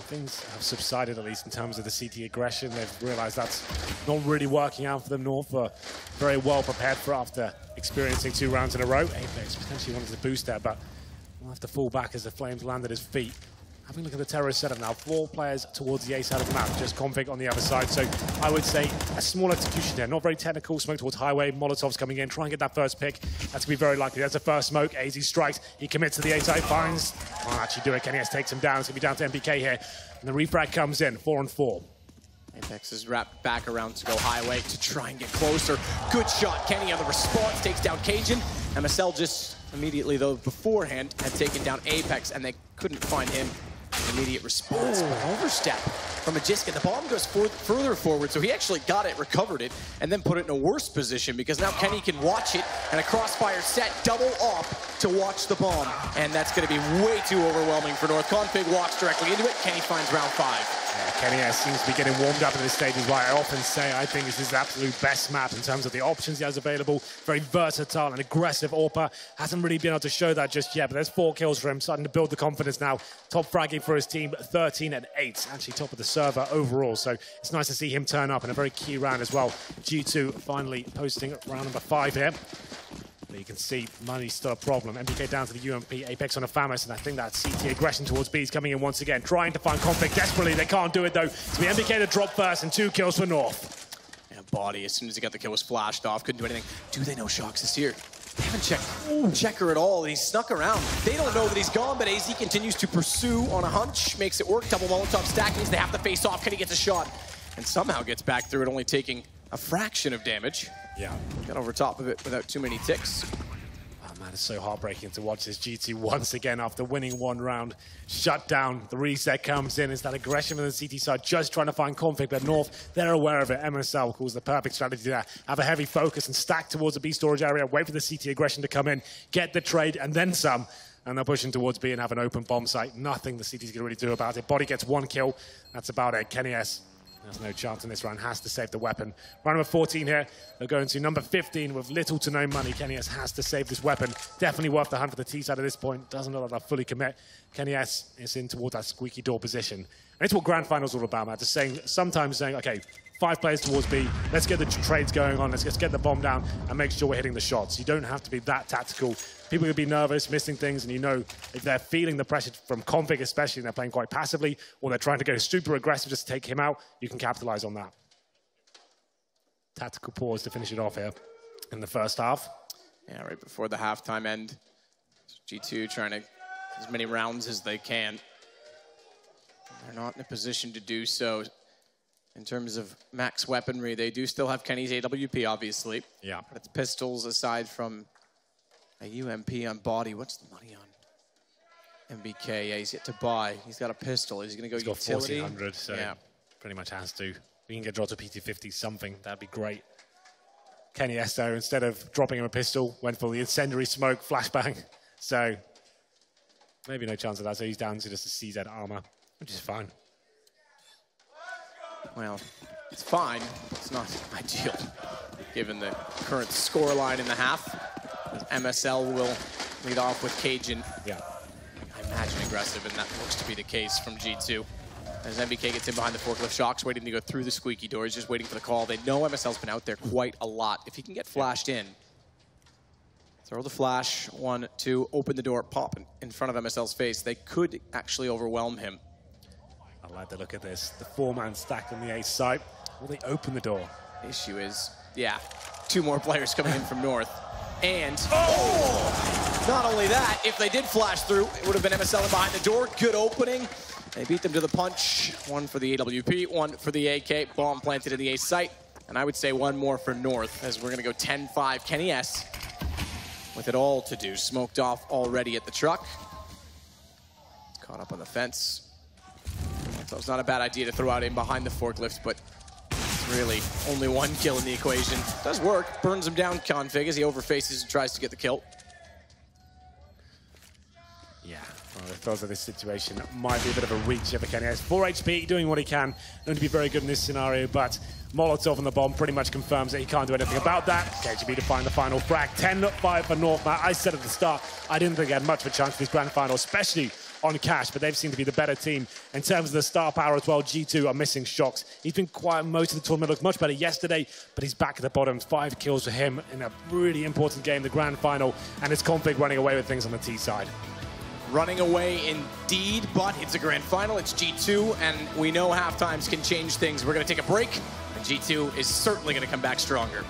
Things have subsided, at least in terms of the CT aggression. They've realized that's not really working out for them. North are very well prepared for after experiencing 2 rounds in a row. Apex potentially wanted to boost there, but will have to fall back as the flames land at his feet. Having a look at the terrorist setup now, 4 players towards the A side of the map, just Config on the other side. So I would say a small execution there, not very technical. Smoke towards highway, Molotov's coming in, try and get that first pick. That's going to be very likely. That's the first smoke. AZ strikes, he commits to the A side, finds, can't actually do it. Kenny takes him down. It's going to be down to MBK here. And the refrag comes in, 4-on-4. Apex is wrapped back around to go highway to try and get closer. Good shot, Kenny on the response, takes down Cajun. MSL just immediately, though, beforehand, had taken down Apex, and they couldn't find him. Immediate response, but overstep from Magisk, and the bomb goes further forward, so he actually got it, recovered it, and then put it in a worse position, because now Kenny can watch it, and a crossfire set, double up to watch the bomb, and that's going to be way too overwhelming for North. Config walks directly into it. Kenny finds round 5. Yeah, Kenny seems to be getting warmed up at this stage, is why I often say I think this is the absolute best map in terms of the options he has available. Very versatile and aggressive AWPer. Hasn't really been able to show that just yet, but there's 4 kills for him, starting to build the confidence now. Top fragging for his team, 13-8. Actually top of the server overall, so it's nice to see him turn up in a very key round as well. G2 finally posting round number 5 here. But you can see money's still a problem. MBK down to the UMP, Apex on a FAMAS, and I think that CT aggression towards B is coming in once again, trying to find Config desperately. They can't do it though. It's going to be MBK to drop first, and 2 kills for North. Yeah, Body, as soon as he got the kill, was flashed off, couldn't do anything. Do they know Shox is here? They haven't checked Checker at all. He's snuck around. They don't know that he's gone, but AZ continues to pursue on a hunch, makes it work. Double Molotov stack means they have to face off. Kenny gets a shot and somehow gets back through it, only taking a fraction of damage. Yeah. Got over top of it without too many ticks. Oh man, it's so heartbreaking to watch this G2 once again after winning 1 round. Shut down, the reset comes in. It's that aggression from the CT side, just trying to find Config, but North, they're aware of it. MSL calls the perfect strategy there. Have a heavy focus and stack towards the B storage area, wait for the CT aggression to come in, get the trade, and then some. And they're pushing towards B and have an open bomb site. Nothing the CT's going to really do about it. Body gets 1 kill. That's about it. Kenny S There's no chance in this round. Has to save the weapon. Round number 14 here. They're going to number 15 with little to no money. Kenny S has to save this weapon. Definitely worth the hunt for the T side at this point. Doesn't look like they'll fully commit. Kenny S is in towards that squeaky door position. And it's what Grand Finals are all about, man. Just sometimes saying, okay, 5 players towards B. Let's get the trades going on. Let's just get the bomb down and make sure we're hitting the shots. You don't have to be that tactical. People could be nervous, missing things, and you know if they're feeling the pressure from Config, especially, and they're playing quite passively, or they're trying to go super aggressive just to take him out, you can capitalize on that. Tactical pause to finish it off here in the first half. Yeah, right before the halftime end. G2 trying to as many rounds as they can. They're not in a position to do so. In terms of max weaponry, they do still have Kenny's AWP, obviously. Yeah. But it's pistols aside from a UMP on body. What's the money on MBK? Yeah, he's yet to buy. He's got a pistol. He's going to go utility. He's got 1400, so yeah, pretty much has to. We can get dropped to PT50 something. That'd be great. Kenny S, though, instead of dropping him a pistol, went for the incendiary smoke, flashbang. So maybe no chance of that. So he's down to just a CZ armor, which is fine. Well, it's fine. It's not ideal, given the current scoreline in the half. MSL will lead off with Cajun. Yeah. I imagine aggressive, and that looks to be the case from G2. As MBK gets in behind the forklift, Shock's waiting to go through the squeaky door. He's just waiting for the call. They know MSL's been out there quite a lot. If he can get flashed in, throw the flash, 1, 2, open the door, pop in front of MSL's face, they could actually overwhelm him. I like the look at this. The 4-man stack on the A site. Will they open the door? The issue is, yeah, 2 more players coming in from north. And, not only that, if they did flash through, it would have been MSL in behind the door. Good opening. They beat them to the punch. 1 for the AWP, 1 for the AK. Bomb planted in the A site. And I would say 1 more for north, as we're going to go 10-5. Kenny S with it all to do. Smoked off already at the truck. Caught up on the fence. So it's not a bad idea to throw out in behind the forklift, but it's really only 1 kill in the equation. Does work. Burns him down, Config, as he overfaces and tries to get the kill. Yeah, well, the thoughts of this situation might be a bit of a reach for Kenny S. 4 HP, doing what he can. Going to be very good in this scenario, but Molotov on the bomb pretty much confirms that he can't do anything about that. KGB to find the final frag. 10-5 for North. Matt, I said at the start, I didn't think he had much of a chance for this grand final, especially on cash, but they've seemed to be the better team in terms of the star power as well. G2 are missing Shocks. He's been quiet most of the tournament, looked much better yesterday, but he's back at the bottom. 5 kills for him in a really important game, the grand final, and it's Config running away with things on the T side. Running away indeed, but it's a grand final. It's G2, and we know half times can change things. We're going to take a break, and G2 is certainly going to come back stronger.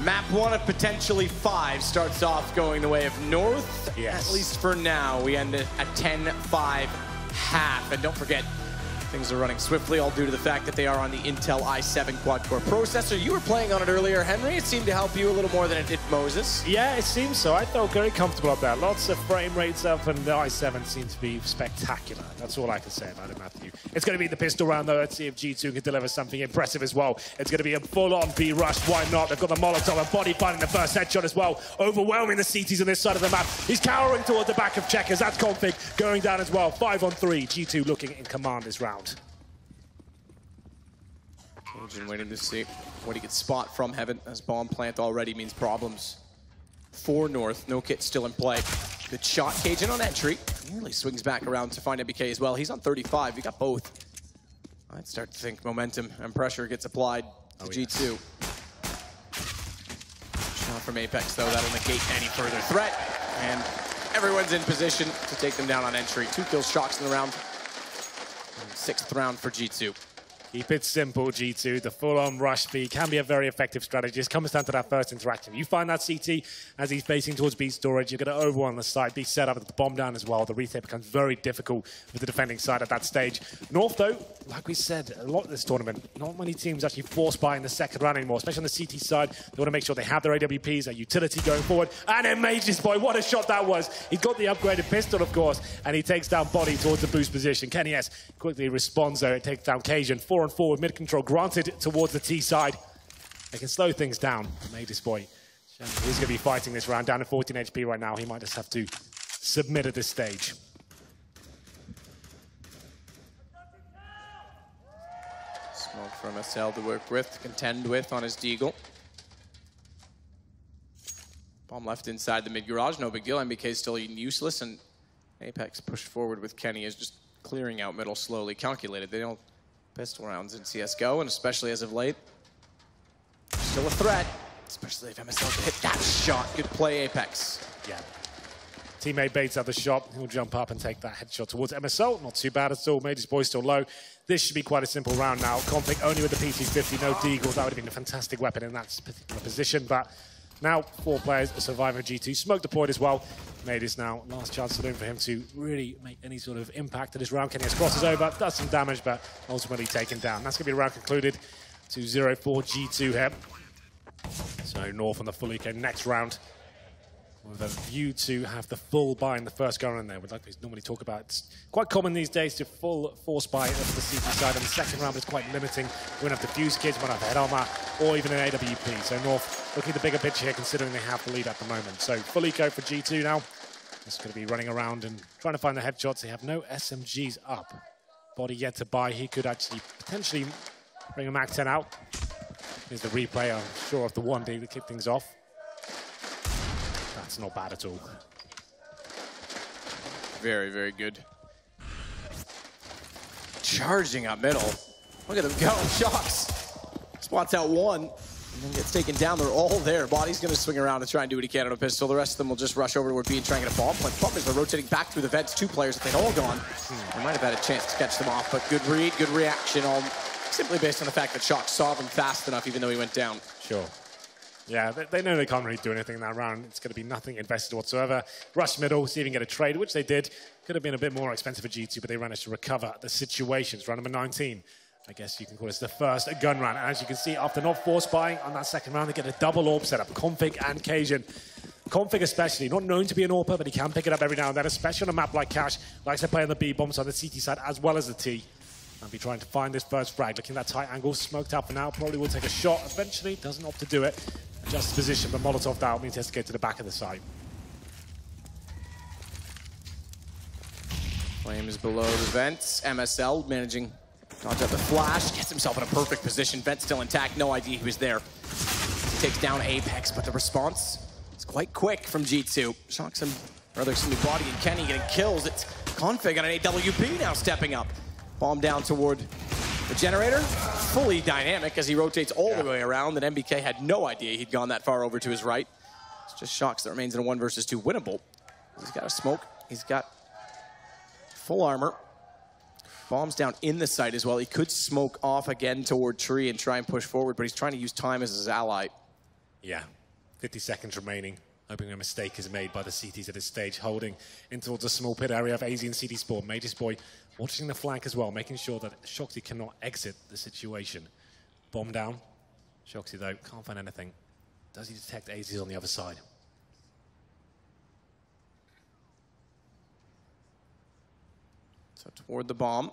Map 1 of potentially 5 starts off going the way of North. Yes. At least for now, we end it at 10-5 half. And don't forget, things are running swiftly, all due to the fact that they are on the Intel i7 quad-core processor. You were playing on it earlier, Henry. It seemed to help you a little more than it did Moses. Yeah, it seems so. I felt very comfortable up there. Lots of frame rates up, and the i7 seemed to be spectacular. That's all I can say about it, Matthew. It's going to be the pistol round, though. Let's see if G2 can deliver something impressive as well. It's going to be a full-on B rush. Why not? They've got the Molotov and body finding the first headshot as well. Overwhelming the CTs on this side of the map. He's cowering towards the back of Checkers. That's Config going down as well. 5-on-3. G2 looking in command this round. Cajun waiting to see what he could spot from Heaven, as bomb plant already means problems for North. No kit still in play. Good shot, Cajun on entry. Nearly swings back around to find MBK as well. He's on 35, we got both. I'd start to think momentum and pressure gets applied to G2. Shot from Apex though, that'll negate any further threat. And everyone's in position to take them down on entry. 2 kill shocks in the round. And 6th round for G2. Keep it simple, G2. The full-on rush B can be a very effective strategy. It comes down to that first interaction. You find that CT as he's facing towards B storage. You're going to overwhelm the side. B set up with the bomb down as well. The retake becomes very difficult with the defending side at that stage. North, though, like we said, a lot of this tournament, not many teams actually force buy in the second round anymore, especially on the CT side. They want to make sure they have their AWPs, their utility going forward. And then Mage's boy, what a shot that was. He's got the upgraded pistol, of course, and he takes down Body towards the boost position. Kenny S quickly responds, though. It takes down Cajun. 4-on-4 with mid-control granted towards the T side. They can slow things down. Mage's boy, he's going to be fighting this round, down to 14 HP right now. He might just have to submit at this stage. Smoke from SL to work with, to contend with on his Deagle. Bomb left inside the mid-garage, no big deal. MBK is still useless, and Apex pushed forward with Kenny is just clearing out middle slowly, calculated. They don't pistol rounds in CSGO, and especially as of late. Still a threat, especially if MSL can hit that shot. Good play, Apex. Yeah. Teammate baits out the shot. He'll jump up and take that headshot towards MSL. Not too bad at all. Mage's boy still low. This should be quite a simple round now. Conflict only with the PT-50, no deagles. That would have been a fantastic weapon in that particular position, but now 4 players are surviving G2. Smoke the point as well. Made is now last chance saloon for him to really make any sort of impact to this round. Kenny crosses over, does some damage, but ultimately taken down. That's going to be a round concluded to 0-4 G2 here. So North on the full eco next round, with a view to have the full buy in the first go round there. We'd like to normally talk about, it's quite common these days to full force buy of the CT side, and the second round is quite limiting. We won't have defuse kids, we won't have head armor, or even an AWP. So North looking at the bigger picture here, considering they have the lead at the moment. So full eco for G2 now. It's going to be running around and trying to find the headshots. They have no SMGs up. Body yet to buy. He could actually potentially bring a MAC-10 out. Here's the replay, I'm sure, of the 1D to kick things off. That's not bad at all. Very, very good. Charging up middle. Look at them go. Shocks. Spots out one. And then gets taken down. They're all there. Body's going to swing around and try and do what he can on a pistol. The rest of them will just rush over to where B and try and get a bomb. But problem is they're rotating back through the vents. 2 players, if they'd all gone, they might have had a chance to catch them off. But good read, good reaction, all simply based on the fact that Shocks saw them fast enough, even though he went down. Sure. Yeah, they know they can't really do anything in that round. It's going to be nothing invested whatsoever. Rush middle, see if you can get a trade, which they did. Could have been a bit more expensive for G2, but they managed to recover the situations. Round number 19. I guess you can call this the first gun round. And as you can see, after not force buying on that second round, they get a double AWP setup. Config and Cajun. Config especially, not known to be an AWPer, but he can pick it up every now and then, especially on a map like Cash. Likes to play on the B bombs on the CT side as well as the T. I'll be trying to find this first frag. Looking at that tight angle, smoked out for now. Probably will take a shot eventually. Doesn't opt to do it. Adjust position, but Molotov out means he has to go to the back of the site. Flames below the vents. MSL managing to dodge out the flash. Gets himself in a perfect position. Vent still intact. No idea he was there. He takes down Apex, but the response is quite quick from G2. Shocks him, rather, excuse me, Body and Kenny getting kills. It's Config on an AWP now stepping up. Bomb down toward the generator. Fully dynamic as he rotates all the way around. And MBK had no idea he'd gone that far over to his right. It's just Shocks that remains in a 1 versus 2 winnable. He's got a smoke. He's got full armor. Bombs down in the site as well. He could smoke off again toward tree and try and push forward, but he's trying to use time as his ally. Yeah, 50 seconds remaining. Hoping a mistake is made by the CTs at this stage, holding in towards a small pit area of AZ and CT Sport. Mage's Boy watching the flank as well, making sure that Shoxy cannot exit the situation. Bomb down. Shoxy, though, can't find anything. Does he detect AZ on the other side? So toward the bomb.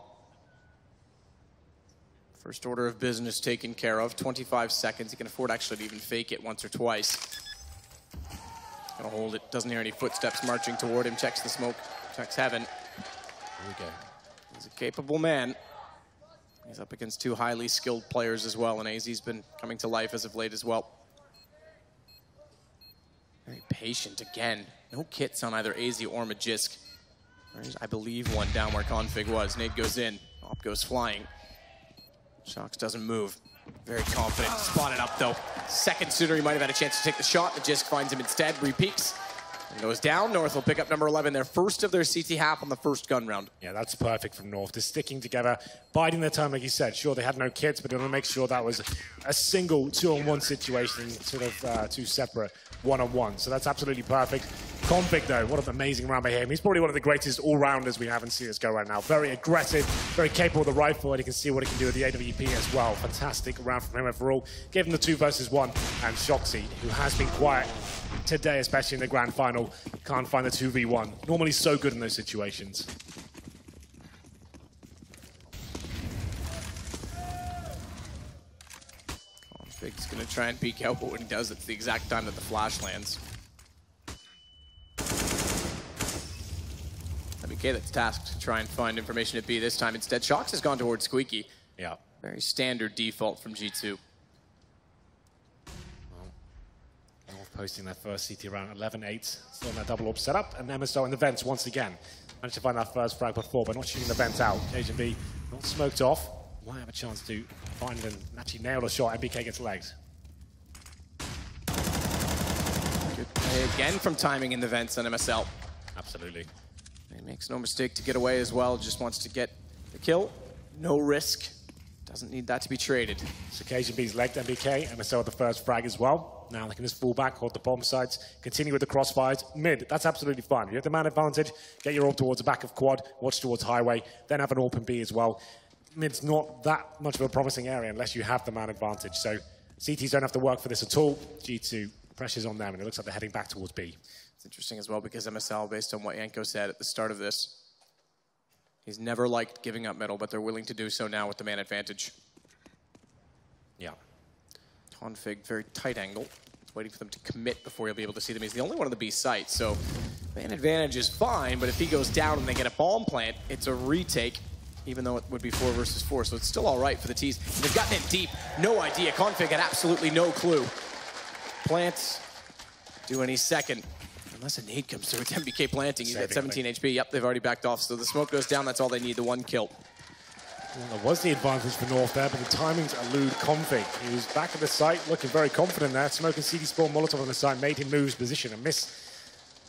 First order of business taken care of. 25 seconds. He can afford actually to even fake it once or twice. Gonna hold it. Doesn't hear any footsteps marching toward him. Checks the smoke. Checks heaven. Here we go. He's a capable man. He's up against two highly skilled players as well, and AZ's been coming to life as of late as well. Very patient again. No kits on either AZ or Magisk. There's, I believe, one down where Config was. Nade goes in. Op goes flying. Shox doesn't move. Very confident. Spotted up, though. Second sooner, he might have had a chance to take the shot. Magisk finds him instead. Repeaks. And goes down. North will pick up number 11, their first of their CT half on the first gun round. Yeah, that's perfect from North. Just sticking together, biding their time, like you said. Sure, they had no kits, but they want to make sure that was a single 2-on-1 situation, sort of two separate 1-on-1. So that's absolutely perfect. Config, though, what an amazing round by him. He's probably one of the greatest all-rounders we haven't seen us go right now. Very aggressive, very capable with the rifle, and you can see what he can do with the AWP as well. Fantastic round from him overall. Gave him the 2 versus 1, and Shoxy, who has been quiet today, especially in the grand final, can't find the 2v1. Normally so good in those situations. Config's going to try and peek out, but when he does, it's the exact time that the flash lands. WK that's tasked to try and find information at B this time. Instead, Shox has gone towards Squeaky. Yeah. Very standard default from G2. North posting their first CT round, 11-8. Still in their double AWP setup, and MSO in the vents once again. Managed to find that first frag before, but not shooting the vent out. Asian B not smoked off. Might have a chance to find and actually nail a shot. MBK gets legs. Good play again from timing in the vents on MSL. Absolutely. He makes no mistake to get away as well. Just wants to get the kill. No risk. Doesn't need that to be traded. So Asian B's legged MBK. MSL with the first frag as well. Now they can just fall back, hold the bomb sites, continue with the crossfires. Mid, that's absolutely fine. If you have the man advantage, get your AWP towards the back of quad, watch towards highway, then have an AWP in B as well. Mid's not that much of a promising area unless you have the man advantage. So CTs don't have to work for this at all. G2 pressure's on them, and it looks like they're heading back towards B. It's interesting as well because MSL, based on what Yanko said at the start of this, he's never liked giving up middle, but they're willing to do so now with the man advantage. Yeah. Config, very tight angle. He's waiting for them to commit before he'll be able to see them. He's the only one on the B site, so man advantage is fine, but if he goes down and they get a bomb plant, it's a retake, even though it would be 4 versus 4, so it's still all right for the T's. And they've gotten it deep. No idea. Config had absolutely no clue. Plants do any second. Unless a nade comes through with MBK planting, he's at 17 HP. Yep, they've already backed off, so the smoke goes down. That's all they need, the 1 kill. Well, there was the advantage for North there, but the timings elude Config. He was back at the site, looking very confident there. Smoking CD Spawn Molotov on the side made him move his position and miss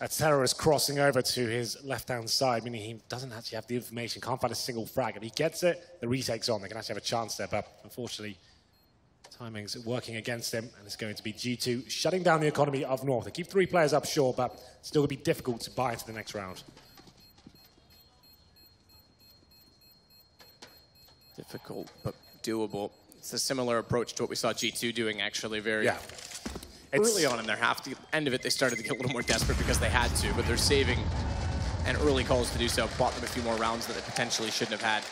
a terrorist crossing over to his left-hand side, meaning he doesn't actually have the information, can't find a single frag. If he gets it, the retake's on. They can actually have a chance there, but unfortunately, timing's working against him, and it's going to be G2 shutting down the economy of North. They keep 3 players up short, but still going to be difficult to buy into the next round. Difficult, but doable. It's a similar approach to what we saw G2 doing, actually, very early on in their half. The end of it, they started to get a little more desperate because they had to, but they're saving and early calls to do so. Bought them a few more rounds that they potentially shouldn't have had.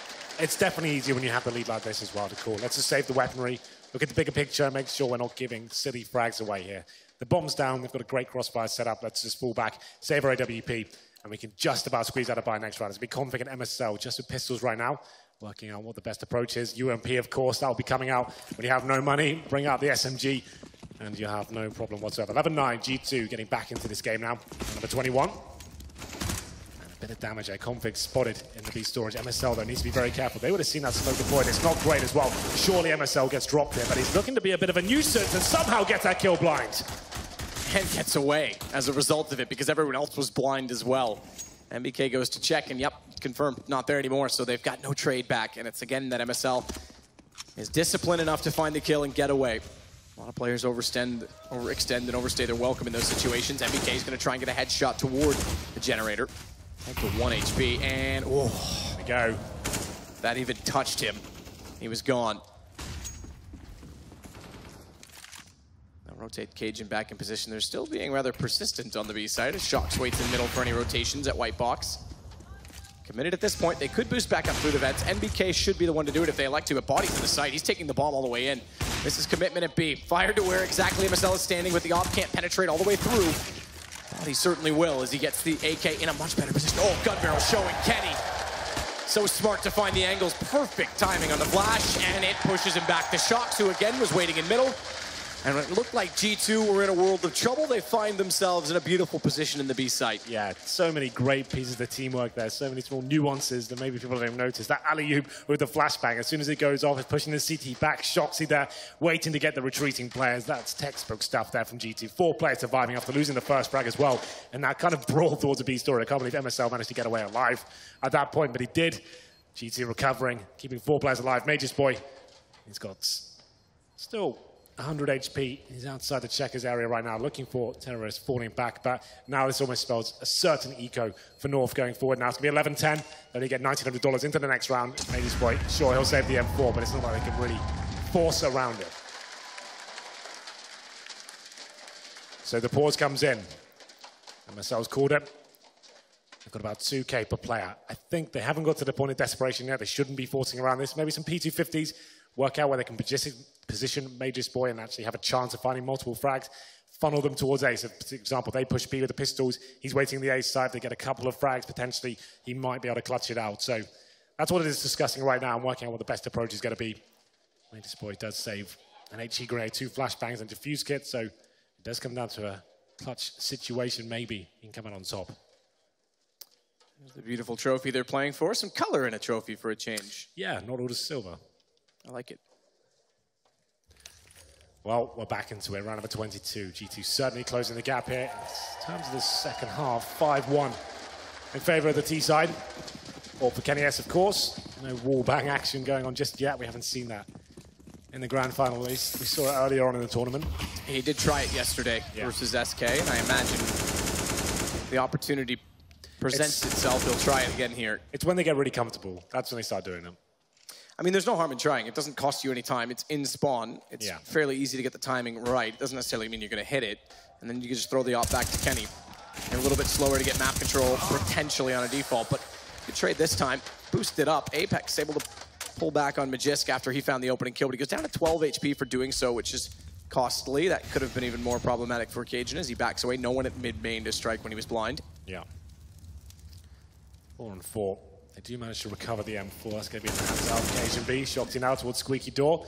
It's definitely easier when you have the lead like this as well to call. Let's just save the weaponry, look at the bigger picture, make sure we're not giving silly frags away here. The bomb's down, they've got a great crossfire set up. Let's just fall back, save our AWP, and we can just about squeeze out a buy next round. It's a big Config and MSL just with pistols right now, working out what the best approach is. UMP, of course, that'll be coming out when you have no money. Bring out the SMG, and you have no problem whatsoever. 11-9, G2 getting back into this game now. Number 21. A bit of damage there. Config spotted in the B storage. MSL, though, needs to be very careful. They would have seen that smoke deployed. It's not great as well. Surely MSL gets dropped here, but he's looking to be a bit of a nuisance and somehow get that kill blind. And gets away as a result of it because everyone else was blind as well. MBK goes to check, and yep, confirmed, not there anymore, so they've got no trade back. And it's again that MSL is disciplined enough to find the kill and get away. A lot of players overextend and overstay their welcome in those situations. MBK is going to try and get a headshot toward the generator. Up to 1 HP, and oh, there we go. That even touched him. He was gone. Now rotate Cajun back in position. They're still being rather persistent on the B side as Shox waits in the middle for any rotations at white box. Committed at this point. They could boost back up through the vents. NBK should be the one to do it if they elect to, but Body's in the site. He's taking the bomb all the way in. This is commitment at B. Fired to where exactly MSL is standing, but the op can't penetrate all the way through. Body certainly will as he gets the AK in a much better position. Oh, gun barrel showing Kenny. So smart to find the angles. Perfect timing on the flash, and it pushes him back to Shox, who again was waiting in middle. And when it looked like G2 were in a world of trouble, they find themselves in a beautiful position in the B site. Yeah, so many great pieces of teamwork there, so many small nuances that maybe people don't notice. That alley-oop with the flashbang, as soon as it goes off, it's pushing the CT back. Shoxy there, waiting to get the retreating players. That's textbook stuff there from G2. 4 players surviving after losing the first frag as well. And that kind of brawl towards a B story. I can't believe MSL managed to get away alive at that point, but he did. G2 recovering, keeping 4 players alive. Major's boy, he's got still 100 HP. He's outside the checkers area right now, looking for terrorists falling back. But now this almost spells a certain eco for North going forward. Now it's going to be 11-10. Then he get $1,900 into the next round. Major's boy, sure, he'll save the M4, but it's not like they can really force around it. So the pause comes in. MSL's called it. They've got about 2K per player. I think they haven't got to the point of desperation yet. They shouldn't be forcing around this. Maybe some P250s, work out where they can position Major's boy and actually have a chance of finding multiple frags, funnel them towards A. So, for example, they push B with the pistols. He's waiting the A side. They get a couple of frags. Potentially, he might be able to clutch it out. So that's what it is discussing right now and working out what the best approach is going to be. Major's boy does save an HE grenade, 2 flashbangs and defuse kits. So it does come down to a clutch situation. Maybe he can come out on top. There's the beautiful trophy they're playing for. Some color in a trophy for a change. Yeah, not all the silver. I like it. Well, we're back into it. Round number 22. G2 certainly closing the gap here. In terms of the second half, 5-1 in favor of the T side. Or for Kenny S, of course. No wall bang action going on just yet. We haven't seen that in the grand final. We saw it earlier on in the tournament. He did try it yesterday versus SK, and I imagine the opportunity presents itself. He'll try it again here. It's when they get really comfortable. That's when they start doing them. I mean, there's no harm in trying. It doesn't cost you any time. It's in spawn. It's fairly easy to get the timing right. It doesn't necessarily mean you're going to hit it. And then you can just throw the op back to Kenny. And a little bit slower to get map control, potentially on a default. But good trade this time. Boosted up. Apex able to pull back on Magisk after he found the opening kill. But he goes down to 12 HP for doing so, which is costly. That could have been even more problematic for Cajun as he backs away. No one at mid-main to strike when he was blind. Yeah. 4-4. They do manage to recover the M4. That's going to be in the hands of Cajun B. Shoxy now towards Squeaky Door.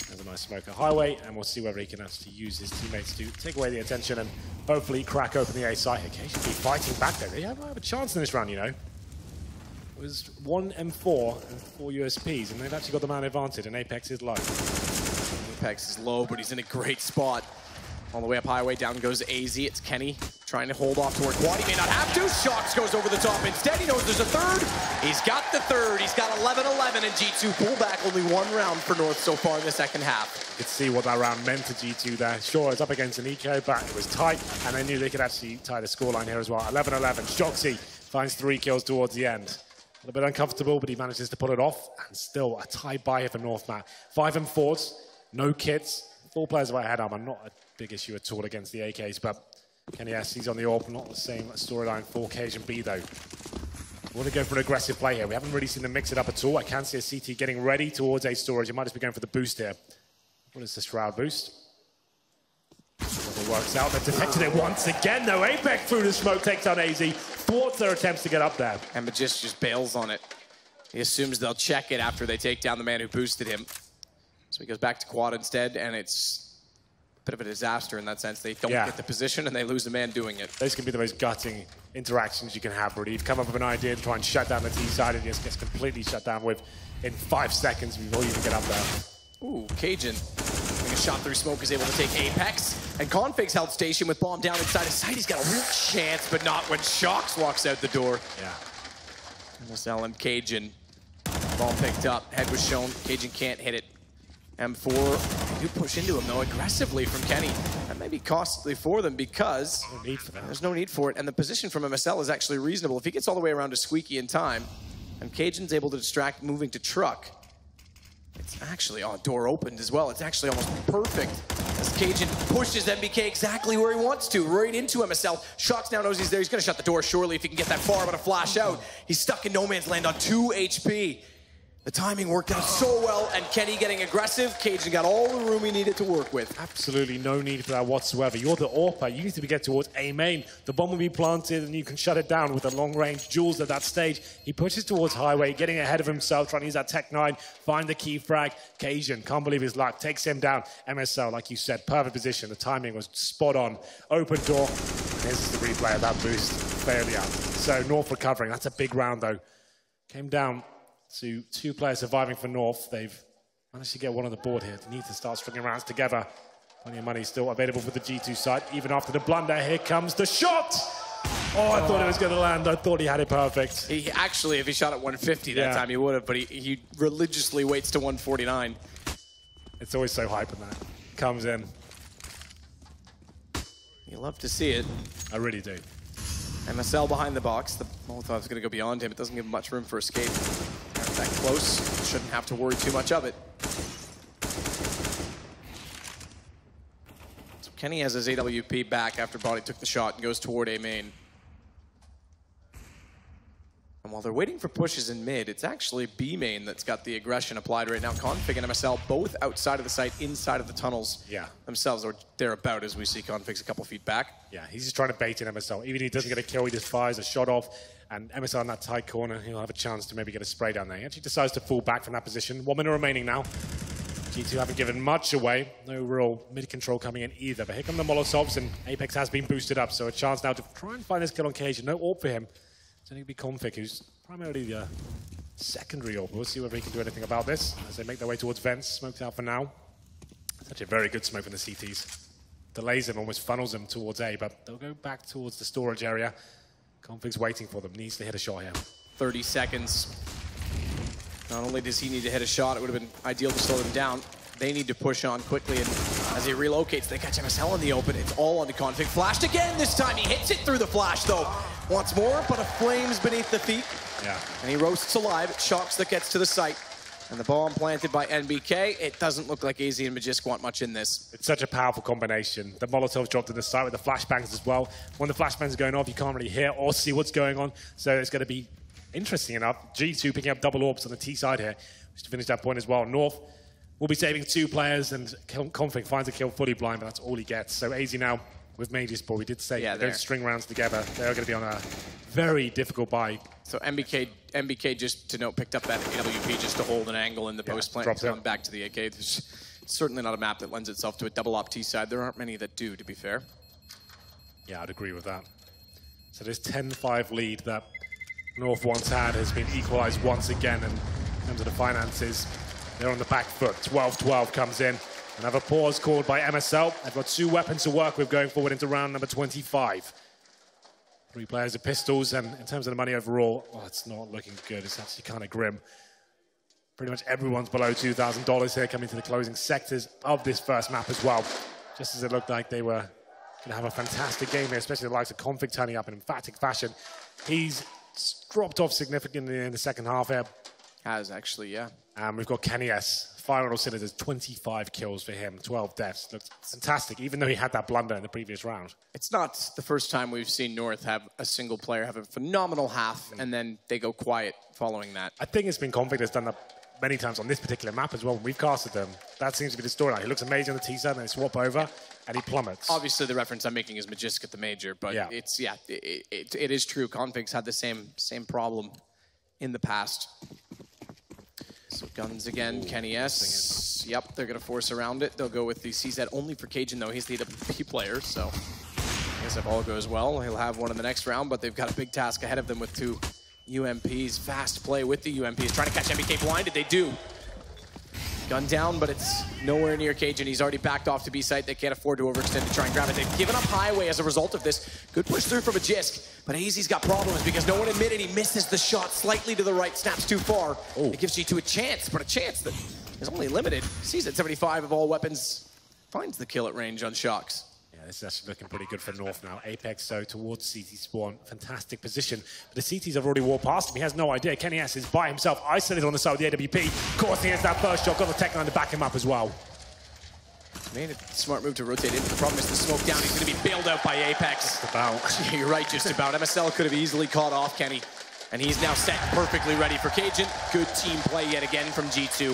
There's a nice smoker highway, and we'll see whether he can actually use his teammates to take away the attention and hopefully crack open the A site. Cajun B fighting back there. They have a chance in this round, you know. It was 1 M4 and 4 USPs, and they've actually got the man advantage, and Apex is low. Apex is low, but he's in a great spot. All the way up highway, down goes AZ. It's Kenny trying to hold off toward Quad. He may not have to. Shox goes over the top instead. He knows there's a third. He's got the third. He's got 11-11, and G2 pull back only 1 round for North so far in the second half. You could see what that round meant to G2 there. Sure, it's up against an eco, but it was tight, and they knew they could actually tie the scoreline here as well. 11-11. Shoxy finds 3 kills towards the end. A little bit uncomfortable, but he manages to pull it off, and still a tie by here for North, Matt. 5 and 4s, no kits. 4 players without head armor, not a big issue at all against the AKs, but Kenny S, he's on the AWP, not the same storyline for Cajun B though. We want to go for an aggressive play here. We haven't really seen them mix it up at all. I can see a CT getting ready towards A storage. It might just be going for the boost here. What is the Shroud boost? It works out. They've detected it once again though. Apex through the smoke takes out AZ. Thwarts their attempts to get up there. And Magisk just bails on it. He assumes they'll check it after they take down the man who boosted him. So he goes back to quad instead, and it's a bit of a disaster in that sense. They don't get the position, and they lose the man doing it. Those can be the most gutting interactions you can have, really. You've come up with an idea to try and shut down the T side, and it just gets completely shut down in 5 seconds before you even get up there. Ooh, Cajun, getting a shot through smoke, is able to take Apex. And Config's held station with bomb down inside his sight. He's got a real chance, but not when Shox walks out the door. Yeah. Almost LM Cajun. Ball picked up, head was shown. Cajun can't hit it. M4 do push into him, though, aggressively from Kenny. That may be costly for them because No need for that. there's no need for it. And the position from MSL is actually reasonable. If he gets all the way around to Squeaky in time, and Cajun's able to distract moving to Truck, it's actually, oh, door opened as well. It's actually almost perfect as Cajun pushes MBK exactly where he wants to, right into MSL. Shox now knows he's there. He's going to shut the door surely if he can get that far, but a flash out. He's stuck in no man's land on 2 HP. The timing worked out so well, and Kenny getting aggressive. Cajun got all the room he needed to work with. Absolutely no need for that whatsoever. You're the AWPer. You need to get towards A main. The bomb will be planted, and you can shut it down with the long-range Jules at that stage. He pushes towards Highway, getting ahead of himself, trying to use that Tech 9, find the key frag. Cajun, can't believe his luck, takes him down. MSL, like you said, perfect position. The timing was spot on. Open door. And here's the replay of that boost. Failure. So North recovering. That's a big round, though. Came down to 2 players surviving for North. They've managed to get one on the board here. They need to start stringing rounds together. Plenty of money still available for the G2 side. Even after the blunder, here comes the shot! Oh, I thought it was going to land. I thought he had it perfect. He actually, if he shot at 150 that time, he would have, but he religiously waits to 149. It's always so hype when that comes in. You love to see it. I really do. MSL behind the box. The Molotov's going to go beyond him. It doesn't give him much room for escape. That close. Shouldn't have to worry too much of it. So Kenny has his AWP back after Body took the shot and goes toward A main. And while they're waiting for pushes in mid, it's actually B main that's got the aggression applied right now. Config and MSL both outside of the site, inside of the tunnels themselves, or thereabout, as we see Config's a couple feet back. Yeah, he's just trying to bait in MSL. Even if he doesn't get a kill, he just fires a shot off. And MSL in that tight corner, he'll have a chance to maybe get a spray down there. He actually decides to fall back from that position. 1 minute remaining now. G2 haven't given much away. No real mid-control coming in either. But here come the Molotovs, and Apex has been boosted up. So a chance now to try and find this kill on Cajun. No AWP for him. It's only going to be Config, who's primarily the secondary AWP. We'll see whether he can do anything about this as they make their way towards vents. Smoked out for now. Such a very good smoke from the CTs. Delays him, almost funnels him towards A, but they'll go back towards the storage area. Config's waiting for them. Needs to hit a shot here. 30 seconds. Not only does he need to hit a shot, it would have been ideal to slow them down. They need to push on quickly, and as he relocates, they catch MSL in the open. It's all on the Config. Flashed again this time. He hits it through the flash, though. Once more, but a flames beneath the feet. Yeah. And he roasts alive. It's Shox that gets to the site. And the bomb planted by NBK. It doesn't look like AZ and Magisk want much in this. It's such a powerful combination. The Molotovs dropped to the site with the flashbangs as well. When the flashbangs are going off, you can't really hear or see what's going on. So it's going to be interesting enough. G2 picking up double orbs on the T side here, just to finish that point as well. North will be saving 2 players, and Config finds a kill fully blind, but that's all he gets. So AZ now with Mage's ball. We did say they don't string rounds together. They're going to be on a very difficult buy. So MBK, just to note, picked up that AWP just to hold an angle in the post plant. Going back to the AK. It's certainly not a map that lends itself to a double op T side. There aren't many that do, to be fair. Yeah, I'd agree with that. So this 10-5 lead that North once had has been equalized once again, and in terms of the finances, they're on the back foot. 12-12 comes in. Another pause called by MSL. They've got 2 weapons to work with going forward into round number 25. 3 players of pistols, and in terms of the money overall, well, it's not looking good. It's actually kind of grim. Pretty much everyone's below $2,000 here coming to the closing sectors of this first map as well. Just as it looked like they were going to have a fantastic game here, especially the likes of Config turning up in emphatic fashion. He's dropped off significantly in the second half here. Has actually, yeah. And we've got Kenny S. Final Citizens, 25 kills for him, 12 deaths. Looks fantastic, even though he had that blunder in the previous round. It's not the first time we've seen North have a single player have a phenomenal half, and then they go quiet following that. I think it's been Config that's done that many times on this particular map as well. When we've casted them, that seems to be the storyline. He looks amazing on the T-side, and they swap over, and he plummets. Obviously, the reference I'm making is Magisk at the major, but it is true. Config's had the same problem in the past. So guns again, Kenny S. Yep, they're going to force around it. They'll go with the CZ only for Cajun, though. He's the AWP player, so I guess if all goes well, he'll have one in the next round, but they've got a big task ahead of them with 2 UMPs. Fast play with the UMPs. Trying to catch MBK blinded. They do. Gun down, but it's nowhere near Cajun. He's already backed off to B site. They can't afford to overextend to try and grab it. They've given up Highway as a result of this. Good push through from Magisk, but AZ's got problems because no one admitted he misses the shot slightly to the right, snaps too far. It gives G2 a chance, but a chance that is only limited. Sees at 75 of all weapons. Finds the kill at range on Shocks. Yeah, this is actually looking pretty good for North now. Apex, so towards CT spawn. Fantastic position. But the CTs have already walked past him. He has no idea. Kenny S is by himself, isolated on the side of the AWP. Of course, he has that first shot. Got the tech line to back him up as well. Made a smart move to rotate in. The problem is the smoke down. He's going to be bailed out by Apex. Just about. You're right, just about. MSL could have easily caught off Kenny. And he's now set perfectly ready for Cajun. Good team play yet again from G2.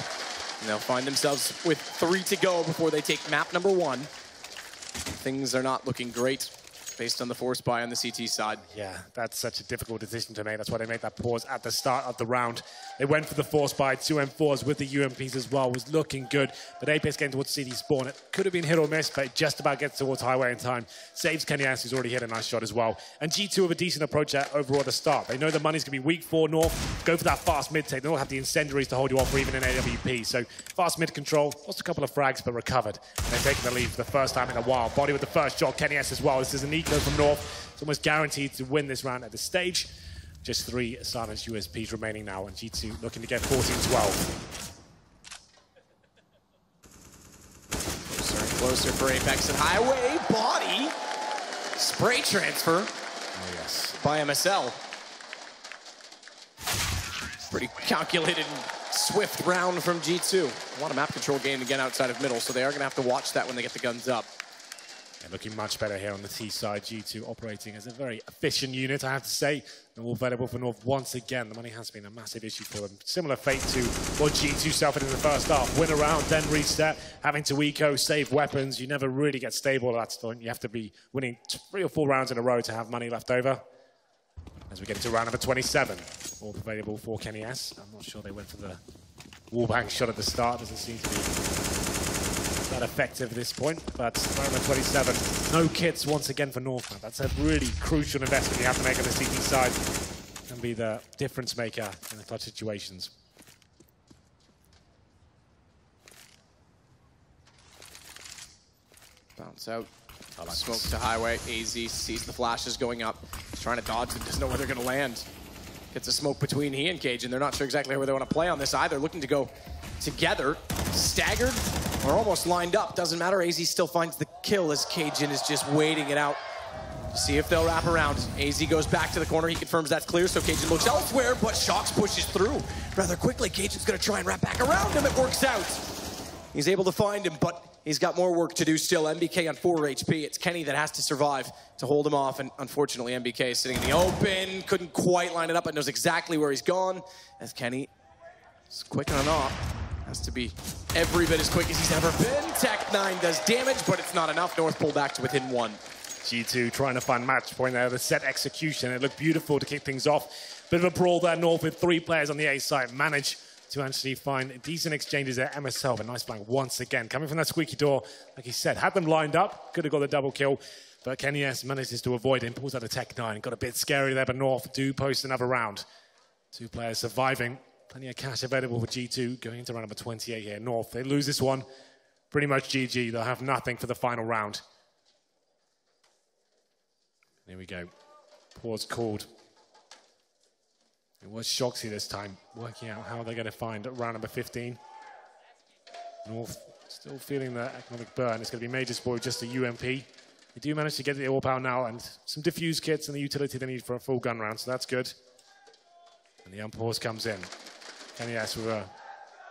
And they'll find themselves with 3 to go before they take map number 1. Things are not looking great based on the force buy on the CT side. Yeah, that's such a difficult decision to make. That's why they made that pause at the start of the round. They went for the force buy, 2 M4s with the UMPs as well. Was looking good, but Apex getting towards CT spawn. It could have been hit or miss, but it just about gets towards highway in time. Saves Kenny S, who's already hit a nice shot as well. And G2 have a decent approach overall at the start. They know the money's going to be weak for North. Go for that fast mid take. They don't have the incendiaries to hold you off or even an AWP. So fast mid control, lost a couple of frags, but recovered. And they're taking the lead for the first time in a while. Body with the first shot, Kenny S as well. This is an eco from North. It's almost guaranteed to win this round at this stage. Just 3 silenced USPs remaining now, and G2 looking to get 14-12. Closer and closer for Apex and Highway. Body. Spray transfer. Oh, yes. By MSL. Pretty calculated and swift round from G2. A lot of map control game again outside of middle, so they are going to have to watch that when they get the guns up. Yeah, looking much better here on the T side. G2 operating as a very efficient unit, I have to say. And all available for North once again. The money has been a massive issue for them. Similar fate to what G2 suffered in the first half. Win a round, then reset, having to eco, save weapons. You never really get stable at that point. You have to be winning 3 or 4 rounds in a row to have money left over. As we get into round number 27. All available for Kenny S. I'm not sure they went for the wallbang shot at the start. Doesn't seem to be that effective at this point, but round number 27, no kits once again for North. That's a really crucial investment you have to make on the CT side. Can be the difference maker in the clutch situations. Bounce out. Smoke to highway. AZ sees the flashes going up. He's trying to dodge them, doesn't know where they're going to land. Gets a smoke between he and Cajun. They're not sure exactly where they want to play on this either. Looking to go together. Staggered or almost lined up. Doesn't matter. AZ still finds the kill as Cajun is just waiting it out to see if they'll wrap around. AZ goes back to the corner. He confirms that's clear, so Cajun looks elsewhere, but Shocks pushes through rather quickly. Cajun's going to try and wrap back around him. It works out. He's able to find him, but he's got more work to do still. MBK on 4 HP. It's Kenny that has to survive to hold him off, and unfortunately MBK is sitting in the open. Couldn't quite line it up, but knows exactly where he's gone. As Kenny is quick on and off. Has to be every bit as quick as he's ever been. Tech 9 does damage, but it's not enough. North pull back to within 1. G2 trying to find match point there. The set execution. It looked beautiful to kick things off. Bit of a brawl there, North, with 3 players on the A side. Managed to actually find decent exchanges there. MSL, a nice flank once again. Coming from that squeaky door, like he said, had them lined up. Could have got the double kill. But Kenny S manages to avoid him. Pulls out a Tech 9. Got a bit scary there, but North do post another round. 2 players surviving. Plenty of cash available for G2 going into round number 28 here. North, they lose this one. Pretty much GG. They'll have nothing for the final round. There we go. Pause called. It was Shoxy this time, working out how they're going to find round number 15. North still feeling the economic burn. It's going to be Major Spoil, just a UMP. They do manage to get the all power now and some diffuse kits and the utility they need for a full gun round, so that's good. And the unpause comes in. Kenny S with a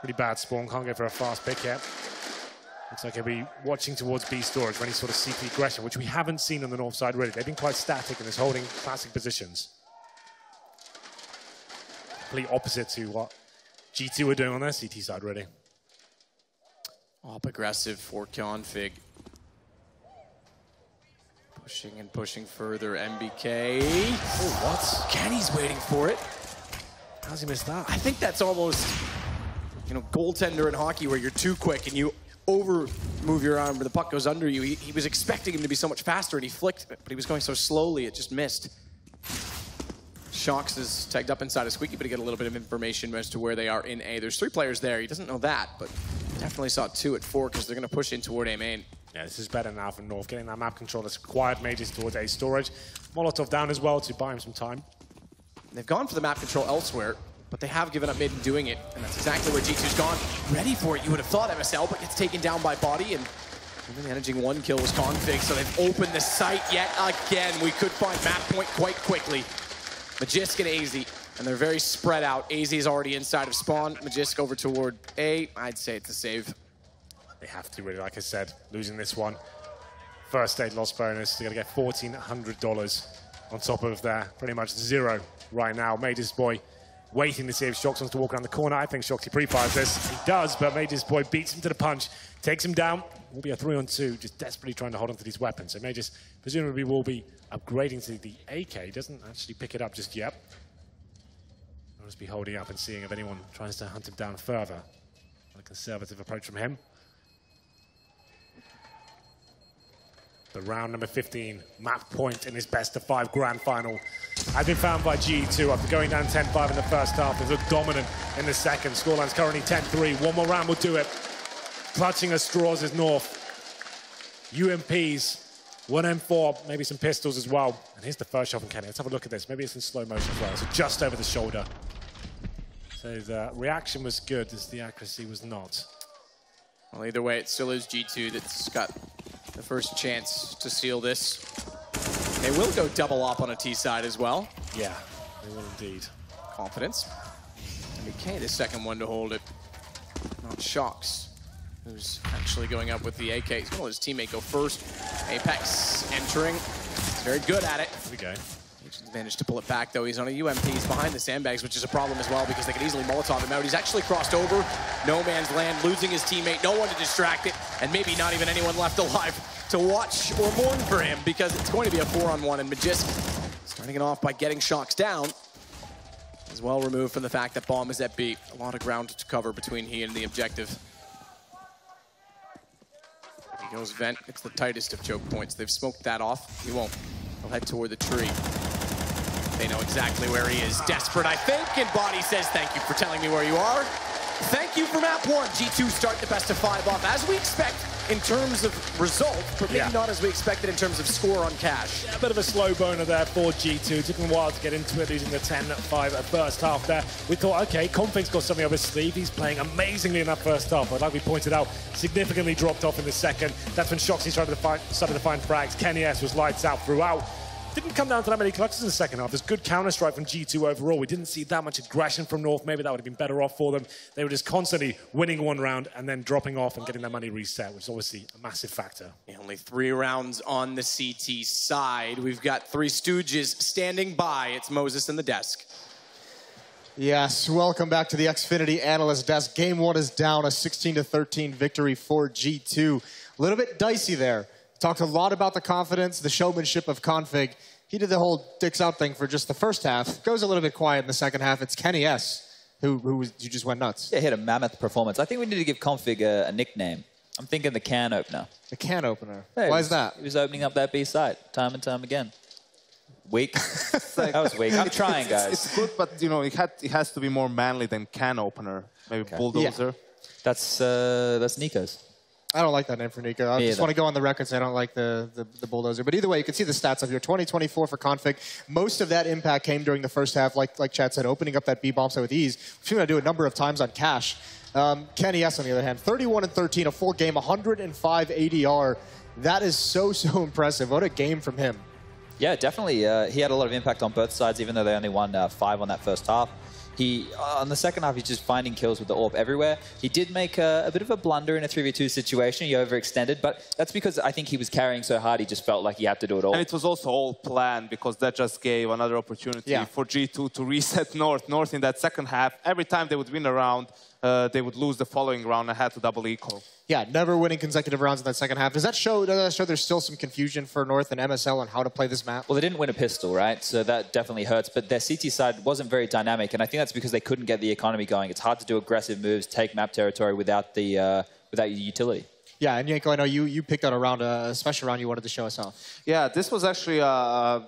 pretty bad spawn, can't go for a fast pick yet. Looks like he'll be watching towards B storage for any sort of CP aggression, which we haven't seen on the North side really. They've been quite static in this holding classic positions. Complete opposite to what G2 are doing on their CT side really. Op aggressive for config. Pushing and pushing further. MBK. Oh, what? Kenny's waiting for it. How's he missed that? I think that's almost, you know, goaltender in hockey where you're too quick and you over move your arm, but the puck goes under you. He was expecting him to be so much faster and he flicked, but he was going so slowly it just missed. Shocks is tagged up inside of Squeaky, but he got a little bit of information as to where they are in A. There's 3 players there. He doesn't know that, but definitely saw 2 at 4 because they're going to push in toward A main. Yeah, this is better now for North. Getting that map control that's required Majors towards A storage. Molotov down as well to buy him some time. They've gone for the map control elsewhere. but they have given up mid and doing it, and that's exactly where G2's gone. Ready for it, you would have thought, MSL, but gets taken down by Body, and only managing one kill was Config, so they've opened the site yet again. We could find map point quite quickly. Magisk and AZ, and they're very spread out. AZ is already inside of spawn. Magisk over toward A. I'd say it's a save. They have to, really, like I said, losing this one. First stage loss bonus, they're going to get $1,400 on top of their pretty much zero right now. Major's boy waiting to see if Shox wants to walk around the corner. I think Shoxy pre-fires this. He does, but Major's boy beats him to the punch, takes him down. Will be a 3-on-2, just desperately trying to hold on to these weapons. So Major's presumably will be upgrading to the AK. Doesn't actually pick it up just yet. I'll just be holding up and seeing if anyone tries to hunt him down further. A conservative approach from him. The round number 15 map point in his best of 5 grand final has been found by G2 after going down 10-5 in the first half. They look dominant in the second. Scoreline's currently 10-3. One more round will do it. Clutching at straws is North. UMPs, 1 M4, maybe some pistols as well. And here's the first shot from Kenny. Let's have a look at this. Maybe it's in slow motion as well. So just over the shoulder. So the reaction was good, as the accuracy was not. Well, either way, it still is G2 that's got the first chance to seal this. They will go double up on a T side as well. Yeah, they will indeed. Confidence. MBK, the second one to hold it. Not Shox, who's actually going up with the AK. He's going to let his teammate go first. Apex entering. He's very good at it. Here we go. He's managed to pull it back, though. He's on a UMP. He's behind the sandbags, which is a problem as well, because they could easily Molotov him out. He's actually crossed over. No man's land, losing his teammate. No one to distract it, and maybe not even anyone left alive to watch or mourn for him, because it's going to be a 4-on-1, and Magisk starting it off by getting Shox down. As well removed from the fact that bomb is at B. A lot of ground to cover between he and the objective. He goes vent. It's the tightest of choke points. They've smoked that off. He won't. He'll head toward the tree. They know exactly where he is. Desperate, I think, and Body says, thank you for telling me where you are. Thank you for map 1. G2 start the best of 5 off, as we expect in terms of result, but maybe not as we expected in terms of score on cash. Yeah, a bit of a slow boner there for G2. Took them a while to get into it, losing the 10-5 at first half there. We thought, okay, Config's got something up his sleeve. He's playing amazingly in that first half, but like we pointed out, significantly dropped off in the second. That's when Shoxy started to find frags. Kenny S was lights out throughout. Didn't come down to that many clutches in the second half. There's good counter-strike from G2 overall. We didn't see that much aggression from North. Maybe that would have been better off for them. They were just constantly winning one round and then dropping off and getting their money reset, which is obviously a massive factor. Only 3 rounds on the CT side. We've got 3 Stooges standing by. It's Moses in the desk. Yes, welcome back to the Xfinity Analyst Desk. Game 1 is down, a 16-13 victory for G2. A little bit dicey there. Talked a lot about the confidence, the showmanship of Config. He did the whole dicks out thing for just the first half. Goes a little bit quiet in the second half. It's Kenny S, who just went nuts. Yeah, he had a mammoth performance. I think we need to give Config a nickname. I'm thinking the can opener. The can opener? Yeah, why is that? He was opening up that B side time and time again. Weak. That was weak. I'm trying, guys. It's good, but you know, it has to be more manly than can opener. Maybe bulldozer. Yeah. That's Nico's. I don't like that name for Nico. I just want to go on the record and say I don't like the bulldozer. But either way, you can see the stats of your 20-24 for Config. Most of that impact came during the first half, like Chad said, opening up that B bomb site with ease. We've seen that do a number of times on Cash. Kenny S, on the other hand, 31-13, a full game, 105 ADR. That is so impressive. What a game from him. Yeah, definitely. He had a lot of impact on both sides, even though they only won 5 on that first half. On the second half, he's just finding kills with the AWP everywhere. He did make a bit of a blunder in a 3v2 situation. He overextended, but that's because I think he was carrying so hard, he just felt like he had to do it all. And it was also all planned, because that just gave another opportunity for G2 to reset North. North in that second half, every time they would win a round, they would lose the following round and had to double equal. Yeah, never winning consecutive rounds in that second half. Does that show there's still some confusion for North and MSL on how to play this map? Well, they didn't win a pistol, right? So that definitely hurts. But their CT side wasn't very dynamic, and I think that's because they couldn't get the economy going. It's hard to do aggressive moves, take map territory without your utility. Yeah, and Yanko, I know you picked out a round, a special round you wanted to show us off. Yeah, this was actually a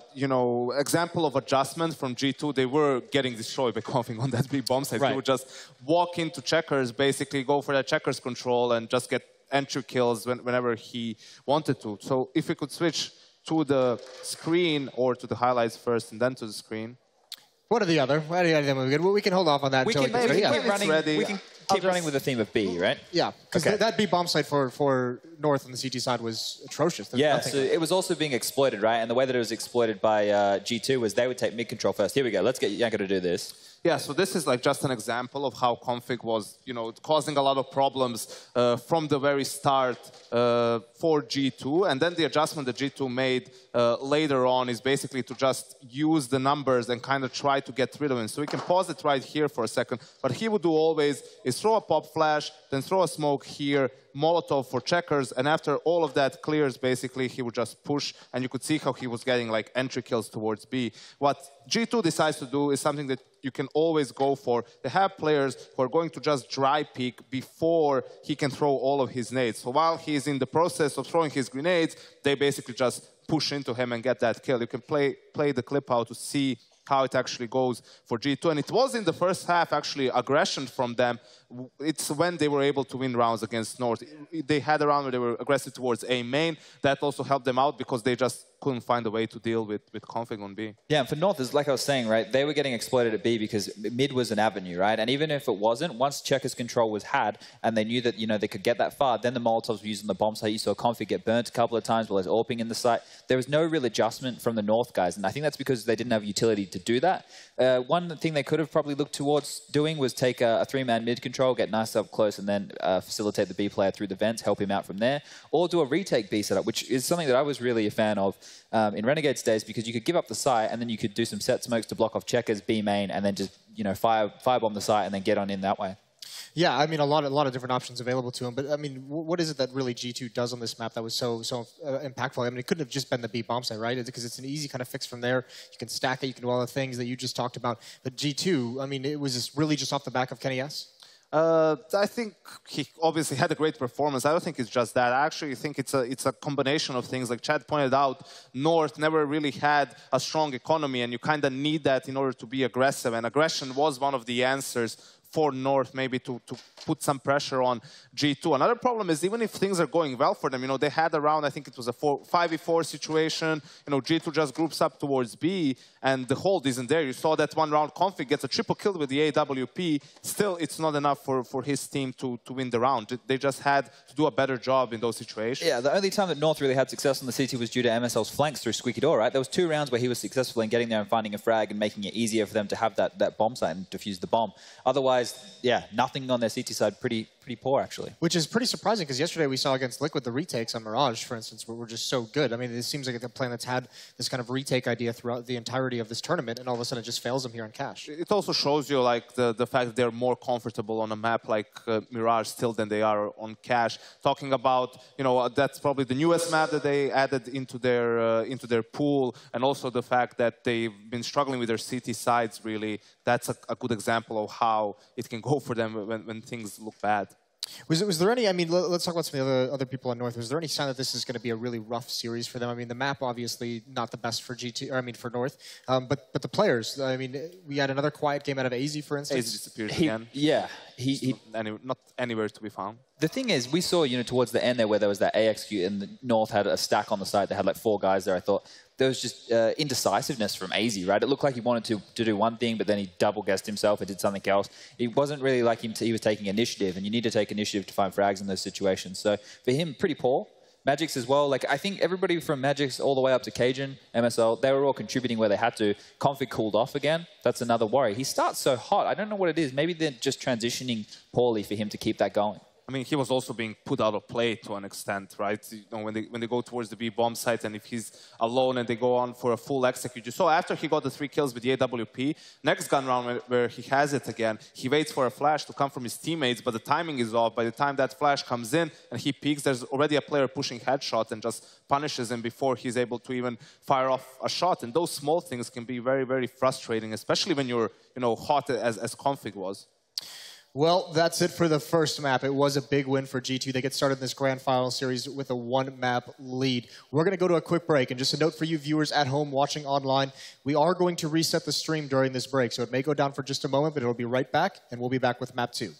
example of adjustment from G2. They were getting destroyed by Config on that big bomb site. They would just walk into checkers, basically go for that checkers control and just get entry kills whenever he wanted to. So if we could switch to the screen or to the highlights first and then to the screen. One or the other. Any of them would be good. We can hold off on that until keep running with the theme of B, right? Yeah, because that B bomb site for North on the CT side was atrocious. So it was also being exploited, right? And the way that it was exploited by G2 was they would take mid control first. Here we go. Let's get Yanko to do this. Yeah, so this is like just an example of how config was, causing a lot of problems from the very start for G2. And then the adjustment that G2 made later on is basically to just use the numbers and kind of try to get rid of it. So we can pause it right here for a second. But he would do always is throw a pop flash, then throw a smoke here, Molotov for checkers, and after all of that clears, basically, he would just push, and you could see how he was getting like entry kills towards B. What G2 decides to do is something that you can always go for. They have players who are going to just dry peek before he can throw all of his nades. So while he's in the process of throwing his grenades, they basically just push into him and get that kill. You can play the clip out to see how it actually goes for G2. And it was in the first half, actually, aggression from them. It's when they were able to win rounds against North. They had a round where they were aggressive towards A main. That also helped them out because they just couldn't find a way to deal with config on B. Yeah, and for North, is like I was saying, right, they were getting exploited at B because mid was an avenue, right? And even if it wasn't, once checkers control was had and they knew that, they could get that far, then the Molotovs were using the bomb site. You saw config get burnt a couple of times while there's AWPing in the site. There was no real adjustment from the North guys, and I think that's because they didn't have utility to do that. One thing they could have probably looked towards doing was take a three-man mid control, get nice up close, and then facilitate the B player through the vents, help him out from there, or do a retake B setup, which is something that I was really a fan of in Renegade's days, because you could give up the site and then you could do some set smokes to block off checkers, B main, and then just firebomb the site and then get on in that way. Yeah, I mean, a lot of different options available to him. But I mean, what is it that really G2 does on this map that was so impactful? I mean, it couldn't have just been the B bomb site, right? Because it's an easy kind of fix from there. You can stack it. You can do all the things that you just talked about. But G2, I mean, it was really just off the back of Kenny S. I think he obviously had a great performance. I don't think it's just that. I actually think it's a combination of things. Like Chad pointed out, North never really had a strong economy, and you kind of need that in order to be aggressive. And aggression was one of the answers for North, maybe to put some pressure on G2. Another problem is even if things are going well for them, they had a round, I think it was a 5v4 situation. G2 just groups up towards B, and the hold isn't there. You saw that one round config gets a triple kill with the AWP. Still, it's not enough for his team to win the round. They just had to do a better job in those situations. Yeah, the only time that North really had success on the CT was due to MSL's flanks through Squeaky Door, right? There was 2 rounds where he was successful in getting there and finding a frag and making it easier for them to have that bomb site and defuse the bomb. Otherwise, yeah, nothing on their CT side, pretty poor, actually. Which is pretty surprising, because yesterday we saw against Liquid the retakes on Mirage, for instance, were just so good. I mean, it seems like a plan that's had this kind of retake idea throughout the entirety of this tournament, and all of a sudden it just fails them here on Cash. It also shows you, like, the fact that they're more comfortable on a map like Mirage still than they are on Cash. Talking about, that's probably the newest map that they added into their pool, and also the fact that they've been struggling with their CT sides, really. That's a good example of how it can go for them when things look bad. Was there any, I mean, let's talk about some of the other people on North. Was there any sign that this is going to be a really rough series for them? I mean, the map obviously not the best for G2, or I mean for North, but the players. I mean, we had another quiet game out of AZ, for instance. AZ disappears again. Yeah, not anywhere to be found. The thing is, we saw, towards the end there where there was that AXQ and the North had a stack on the side. They had like 4 guys there. I thought there was just indecisiveness from AZ, right? It looked like he wanted to do one thing, but then he double-guessed himself and did something else. It wasn't really like he was taking initiative, and you need to take initiative to find frags in those situations. So for him, pretty poor. Magix as well. Like, I think everybody from Magix all the way up to Cajun, MSL, they were all contributing where they had to. Config cooled off again. That's another worry. He starts so hot. I don't know what it is. Maybe they're just transitioning poorly for him to keep that going. I mean, he was also being put out of play to an extent, right? When they go towards the B bomb site, and if he's alone and they go on for a full execute. You saw after he got the 3 kills with the AWP, next gun round where he has it again, he waits for a flash to come from his teammates, but the timing is off. By the time that flash comes in and he peeks, there's already a player pushing headshot and just punishes him before he's able to even fire off a shot. And those small things can be very, very frustrating, especially when you're, hot as Config was. Well, that's it for the first map. It was a big win for G2. They get started in this grand final series with a 1-map lead. We're going to go to a quick break. And just a note for you viewers at home watching online, we are going to reset the stream during this break. So it may go down for just a moment, but it'll be right back, and we'll be back with map 2.